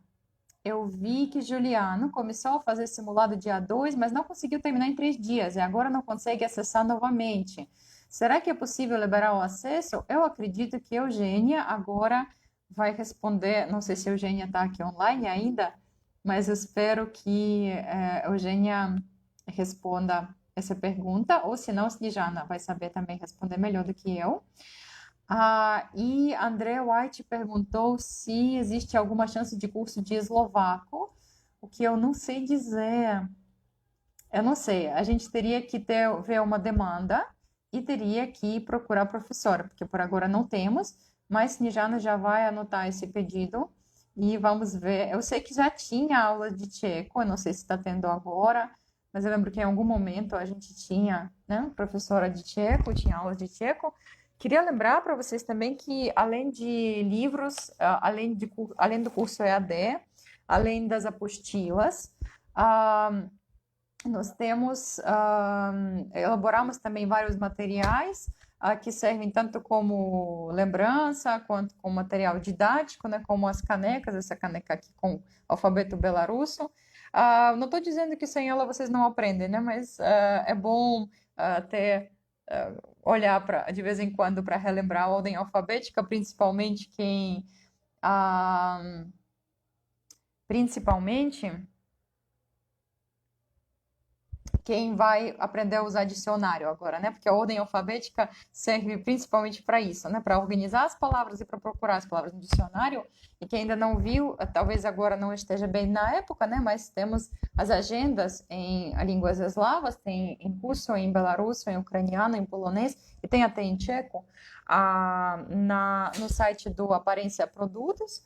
eu vi que Juliano começou a fazer simulado dia 2, mas não conseguiu terminar em 3 dias e agora não consegue acessar novamente. Será que é possível liberar o acesso? Eu acredito que Eugênia agora vai responder. Não sei se a Eugênia está aqui online ainda, mas eu espero que Eugênia responda essa pergunta, ou se não, Snejana vai saber também responder melhor do que eu. E André White perguntou se existe alguma chance de curso de eslovaco, o que eu não sei dizer. Eu não sei, a gente teria que ver uma demanda e teria que procurar professora, porque por agora não temos, mas Snejana já vai anotar esse pedido e vamos ver. Eu sei que já tinha aula de tcheco, eu não sei se está tendo agora, mas eu lembro que em algum momento a gente tinha, né, professora de tcheco, tinha aula de tcheco. Queria lembrar para vocês também que, além de livros, além do curso EAD, além das apostilas, nós elaboramos também vários materiais que servem tanto como lembrança, quanto como material didático, né, como as canecas, essa caneca aqui com alfabeto belarusso. Não estou dizendo que sem ela vocês não aprendem, né, mas é bom ter olhar de vez em quando para relembrar a ordem alfabética, principalmente quem vai aprender a usar dicionário agora, né? Porque a ordem alfabética serve principalmente para isso, né? Para organizar as palavras e para procurar as palavras no dicionário. E quem ainda não viu, talvez agora não esteja bem na época, né? Mas temos as agendas em línguas eslavas, tem em russo, em belarusso, em ucraniano, em polonês e tem até em tcheco, no site do Aparência Produtos.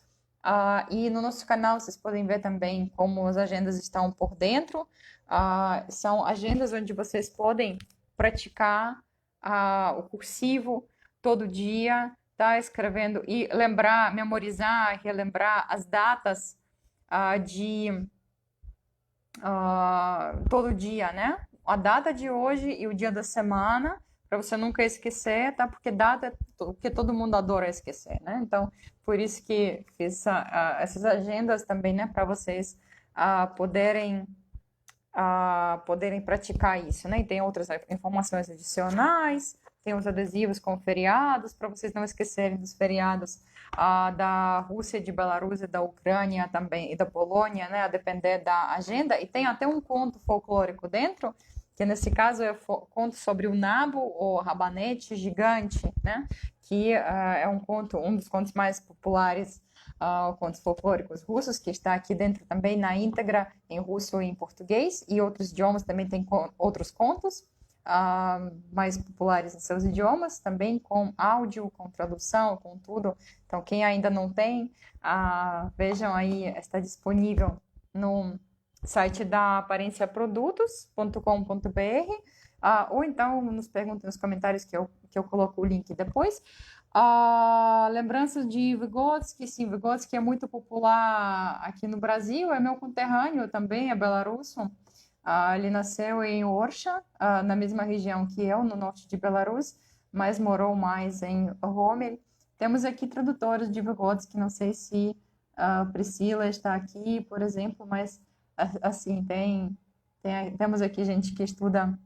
E no nosso canal vocês podem ver também como as agendas estão por dentro. São agendas onde vocês podem praticar o cursivo todo dia, tá escrevendo e lembrar, memorizar, relembrar as datas de todo dia, né? a data de hoje e o dia da semana, para você nunca esquecer, tá? Porque data é o que todo mundo adora esquecer, né? Então, por isso que fiz essas agendas também, né? Para vocês poderem poderem praticar isso, né? E tem outras informações adicionais, tem os adesivos com feriados, para vocês não esquecerem dos feriados da Rússia, de Belarus e da Ucrânia também, e da Polônia, né? A depender da agenda. E tem até um conto folclórico dentro, que nesse caso eu conto sobre o nabo, ou rabanete gigante, né? Que é um dos contos mais populares, contos folclóricos russos, que está aqui dentro também na íntegra, em russo e em português, e outros idiomas também tem outros contos mais populares em seus idiomas, também com áudio, com tradução, com tudo. Então, quem ainda não tem, vejam aí, está disponível no site da aparenciaprodutos.com.br, ou então nos perguntem nos comentários que eu coloco o link depois. Lembranças de Vygotsky, sim, Vygotsky é muito popular aqui no Brasil, é meu conterrâneo também, é belarusso. Ele nasceu em Orsha, na mesma região que eu, no norte de Belarus, mas morou mais em Homel. Temos aqui tradutores de Vygotsky, não sei se Priscila está aqui, por exemplo, mas assim, temos aqui gente que estuda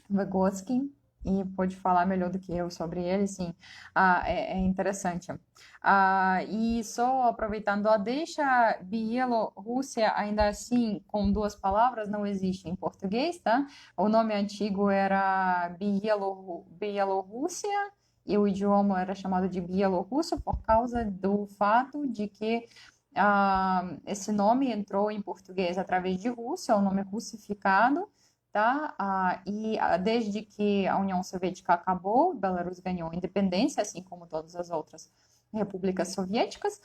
Vygotsky e pode falar melhor do que eu sobre ele, sim. É interessante. E só aproveitando a deixa, Bielorrússia, ainda assim, com duas palavras, não existe em português, tá? O nome antigo era Bielorrússia e o idioma era chamado de bielorrusso por causa do fato de que esse nome entrou em português através de Rússia, é um nome russificado, tá? E desde que a União Soviética acabou, Belarus ganhou independência, assim como todas as outras repúblicas soviéticas.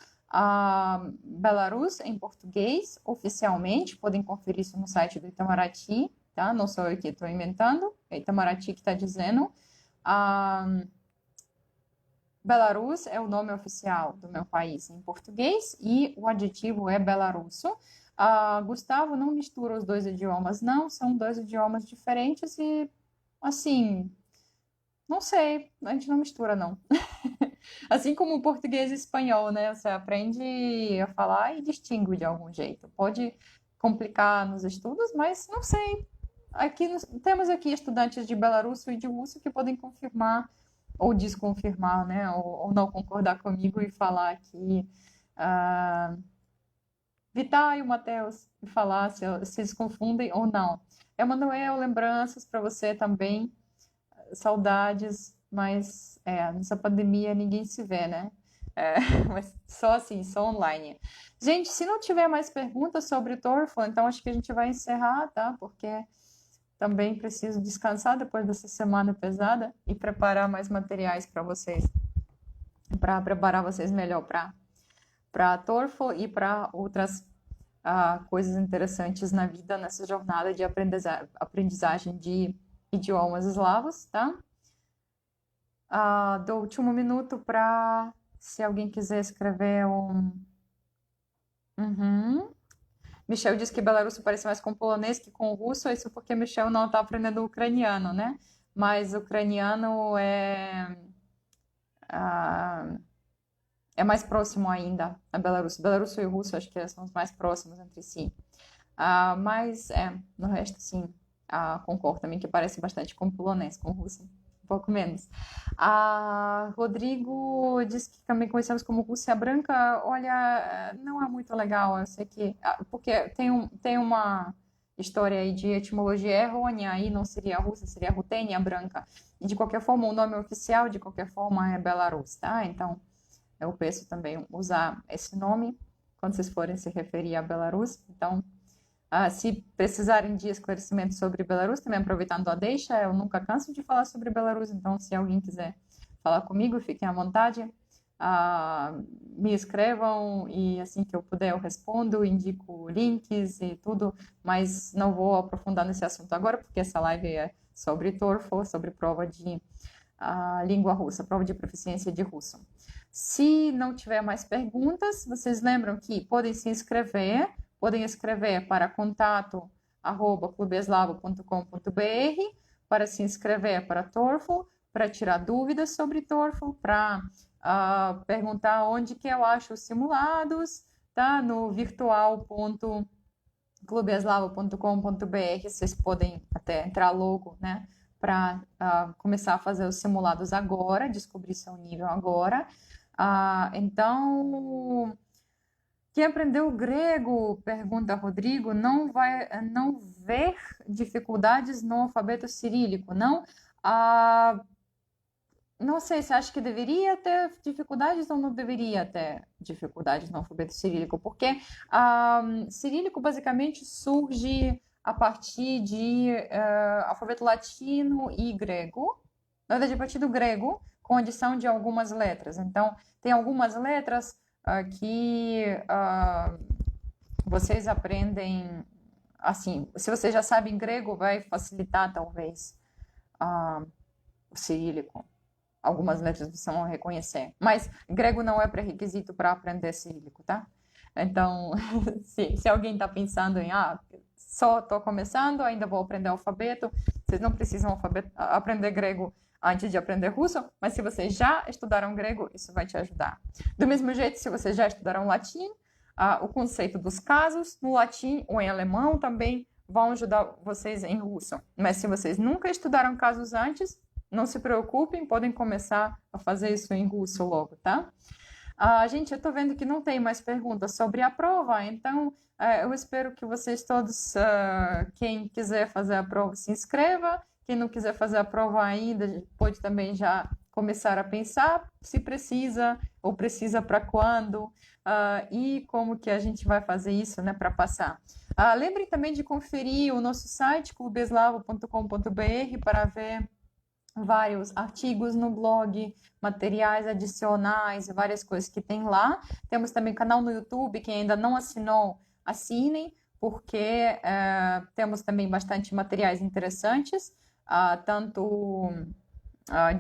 Belarus, em português, oficialmente, podem conferir isso no site do Itamaraty, tá? Não sou eu que estou inventando, é Itamaraty que está dizendo. Belarus é o nome oficial do meu país em português e o adjetivo é belarusso. Gustavo, não mistura os dois idiomas, não, são dois idiomas diferentes e, assim, não sei, a gente não mistura, não. Assim como o português e espanhol, né? Você aprende a falar e distingue de algum jeito. Pode complicar nos estudos, mas não sei. Temos aqui estudantes de belarusso e de russo que podem confirmar ou desconfirmar, né? Ou não concordar comigo e falar que Vital e o Matheus e falar se eles confundem ou não. Emanuel, lembranças para você também, saudades, mas nessa pandemia ninguém se vê, né? Mas só assim, só online. Gente, se não tiver mais perguntas sobre o TOEFL, então acho que a gente vai encerrar, tá? Porque também preciso descansar depois dessa semana pesada e preparar mais materiais para vocês, para preparar vocês melhor para TOEFL e para outras coisas interessantes na vida nessa jornada de aprendizagem de idiomas eslavos, tá? Dou o último minuto para, se alguém quiser escrever um... Michel diz que belarusso parece mais com polonês que com russo, isso porque Michel não está aprendendo ucraniano, né? Mas ucraniano é mais próximo ainda a Belarus. Belarusso e o russo acho que são os mais próximos entre si. Mas, no resto, sim, concordo também que parece bastante com polonês, com russo, um pouco menos. Rodrigo diz que também conhecemos como Rússia Branca. Olha, não é muito legal, eu sei que... porque tem uma história aí de etimologia errônea, aí não seria Rússia, seria Rutênia Branca. E, de qualquer forma, o nome oficial, de qualquer forma, é Belarus, tá? Então, eu penso também usar esse nome quando vocês forem se referir a Belarus. Então, se precisarem de esclarecimento sobre Belarus, também aproveitando a deixa, eu nunca canso de falar sobre Belarus, então se alguém quiser falar comigo, fiquem à vontade, me escrevam e assim que eu puder eu respondo, indico links e tudo, mas não vou aprofundar nesse assunto agora, porque essa live é sobre TOEFL, sobre prova de língua russa, prova de proficiência de russo. Se não tiver mais perguntas, vocês lembram que podem se inscrever, podem escrever para contato clubeslavo.com.br para se inscrever para TOEFL, para tirar dúvidas sobre TOEFL, para perguntar onde que eu acho os simulados, tá? No virtual.clubeslavo.com.br, vocês podem até entrar logo, né? Para começar a fazer os simulados agora, descobrir seu nível agora. Então, quem aprendeu grego, pergunta Rodrigo, não vai não ver dificuldades no alfabeto cirílico, não? Não sei, você acha que deveria ter dificuldades ou não deveria ter dificuldades no alfabeto cirílico? Porque cirílico basicamente surge a partir de alfabeto latino e grego, na verdade, a partir do grego, com adição de algumas letras. Então, tem algumas letras que vocês aprendem, assim, se vocês já sabem grego, vai facilitar, talvez, o cirílico. Algumas letras vocês vão reconhecer. Mas grego não é pré-requisito para aprender cirílico, tá? Então, se alguém está pensando em, só estou começando, ainda vou aprender alfabeto, vocês não precisam aprender grego antes de aprender russo, mas se vocês já estudaram grego, isso vai te ajudar. Do mesmo jeito, se vocês já estudaram latim, o conceito dos casos no latim ou em alemão também vão ajudar vocês em russo. Mas se vocês nunca estudaram casos antes, não se preocupem, podem começar a fazer isso em russo logo, tá? Gente, eu estou vendo que não tem mais perguntas sobre a prova, então eu espero que vocês todos, quem quiser fazer a prova, se inscreva. Quem não quiser fazer a prova ainda, pode também já começar a pensar se precisa ou precisa para quando e como que a gente vai fazer isso, né, para passar. Lembrem também de conferir o nosso site, clubeslavo.com.br, para ver vários artigos no blog, materiais adicionais, várias coisas que tem lá. Temos também canal no YouTube, quem ainda não assinou, assinem, porque temos também bastante materiais interessantes, tanto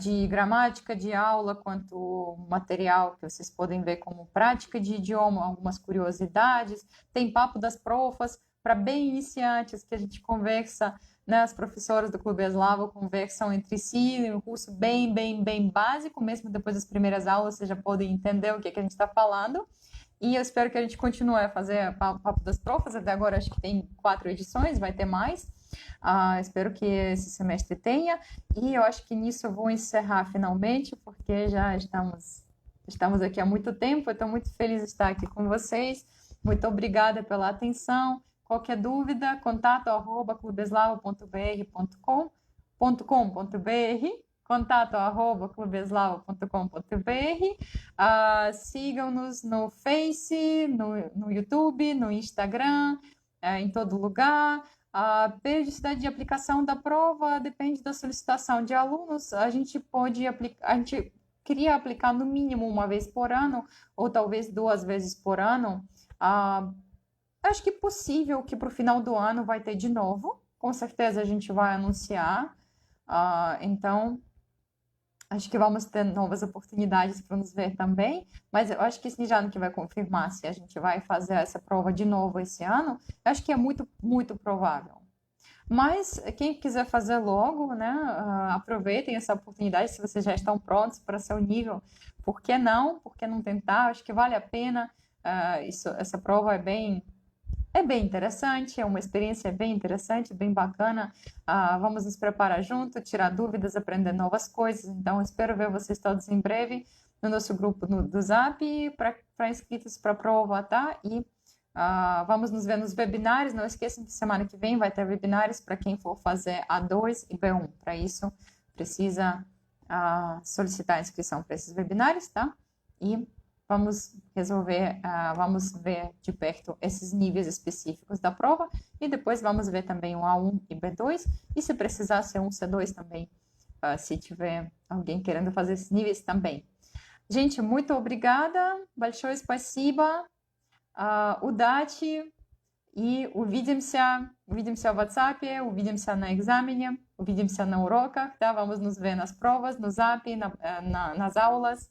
de gramática, de aula, quanto material que vocês podem ver como prática de idioma, algumas curiosidades. Tem papo das profas para bem iniciantes, que a gente conversa, né, as professoras do Clube Eslavo conversam entre si, um curso bem básico, mesmo depois das primeiras aulas vocês já podem entender o que a gente está falando. E eu espero que a gente continue a fazer Papo das Profas, até agora acho que tem 4 edições, vai ter mais. Espero que esse semestre tenha, e eu acho que nisso eu vou encerrar finalmente, porque já estamos aqui há muito tempo, eu estou muito feliz de estar aqui com vocês, muito obrigada pela atenção. Qualquer dúvida, contato@clubeslavo.com.br, sigam-nos no Face, no YouTube, no Instagram, em todo lugar. A periodicidade de aplicação da prova depende da solicitação de alunos. A gente pode aplicar, a gente queria aplicar no mínimo uma vez por ano, ou talvez 2 vezes por ano. Acho que é possível que para o final do ano vai ter de novo. Com certeza a gente vai anunciar. Então, acho que vamos ter novas oportunidades para nos ver também. Mas eu acho que esse ano que vai confirmar se a gente vai fazer essa prova de novo esse ano, acho que é muito provável. Mas quem quiser fazer logo, né, aproveitem essa oportunidade se vocês já estão prontos para seu nível. Por que não? Por que não tentar? Acho que vale a pena. Essa prova é bem interessante, é uma experiência bem interessante, bem bacana. Vamos nos preparar junto, tirar dúvidas, aprender novas coisas. Então, espero ver vocês todos em breve no nosso grupo do Zap para inscritos para a prova, tá? E vamos nos ver nos webinários. Não esqueçam que semana que vem vai ter webinários para quem for fazer A2 e B1. Para isso, precisa solicitar a inscrição para esses webinários, tá? E vamos vamos ver de perto esses níveis específicos da prova e depois vamos ver também o A1 e B2 e se precisar C1, C2 também, se tiver alguém querendo fazer esses níveis também. Gente, muito obrigada, большое спасибо, удачи и увидимся в WhatsApp, увидимся на экзамене, увидимся на уроках, tá? Vamos nos ver nas provas, no Zap, nas aulas.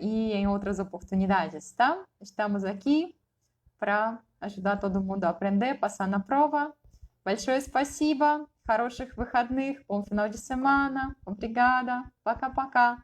E em outras oportunidades, tá? Estamos aqui para ajudar todo mundo a aprender, passar na prova Большое спасибо, хороших выходных, bom final de semana, obrigada, пока-пока.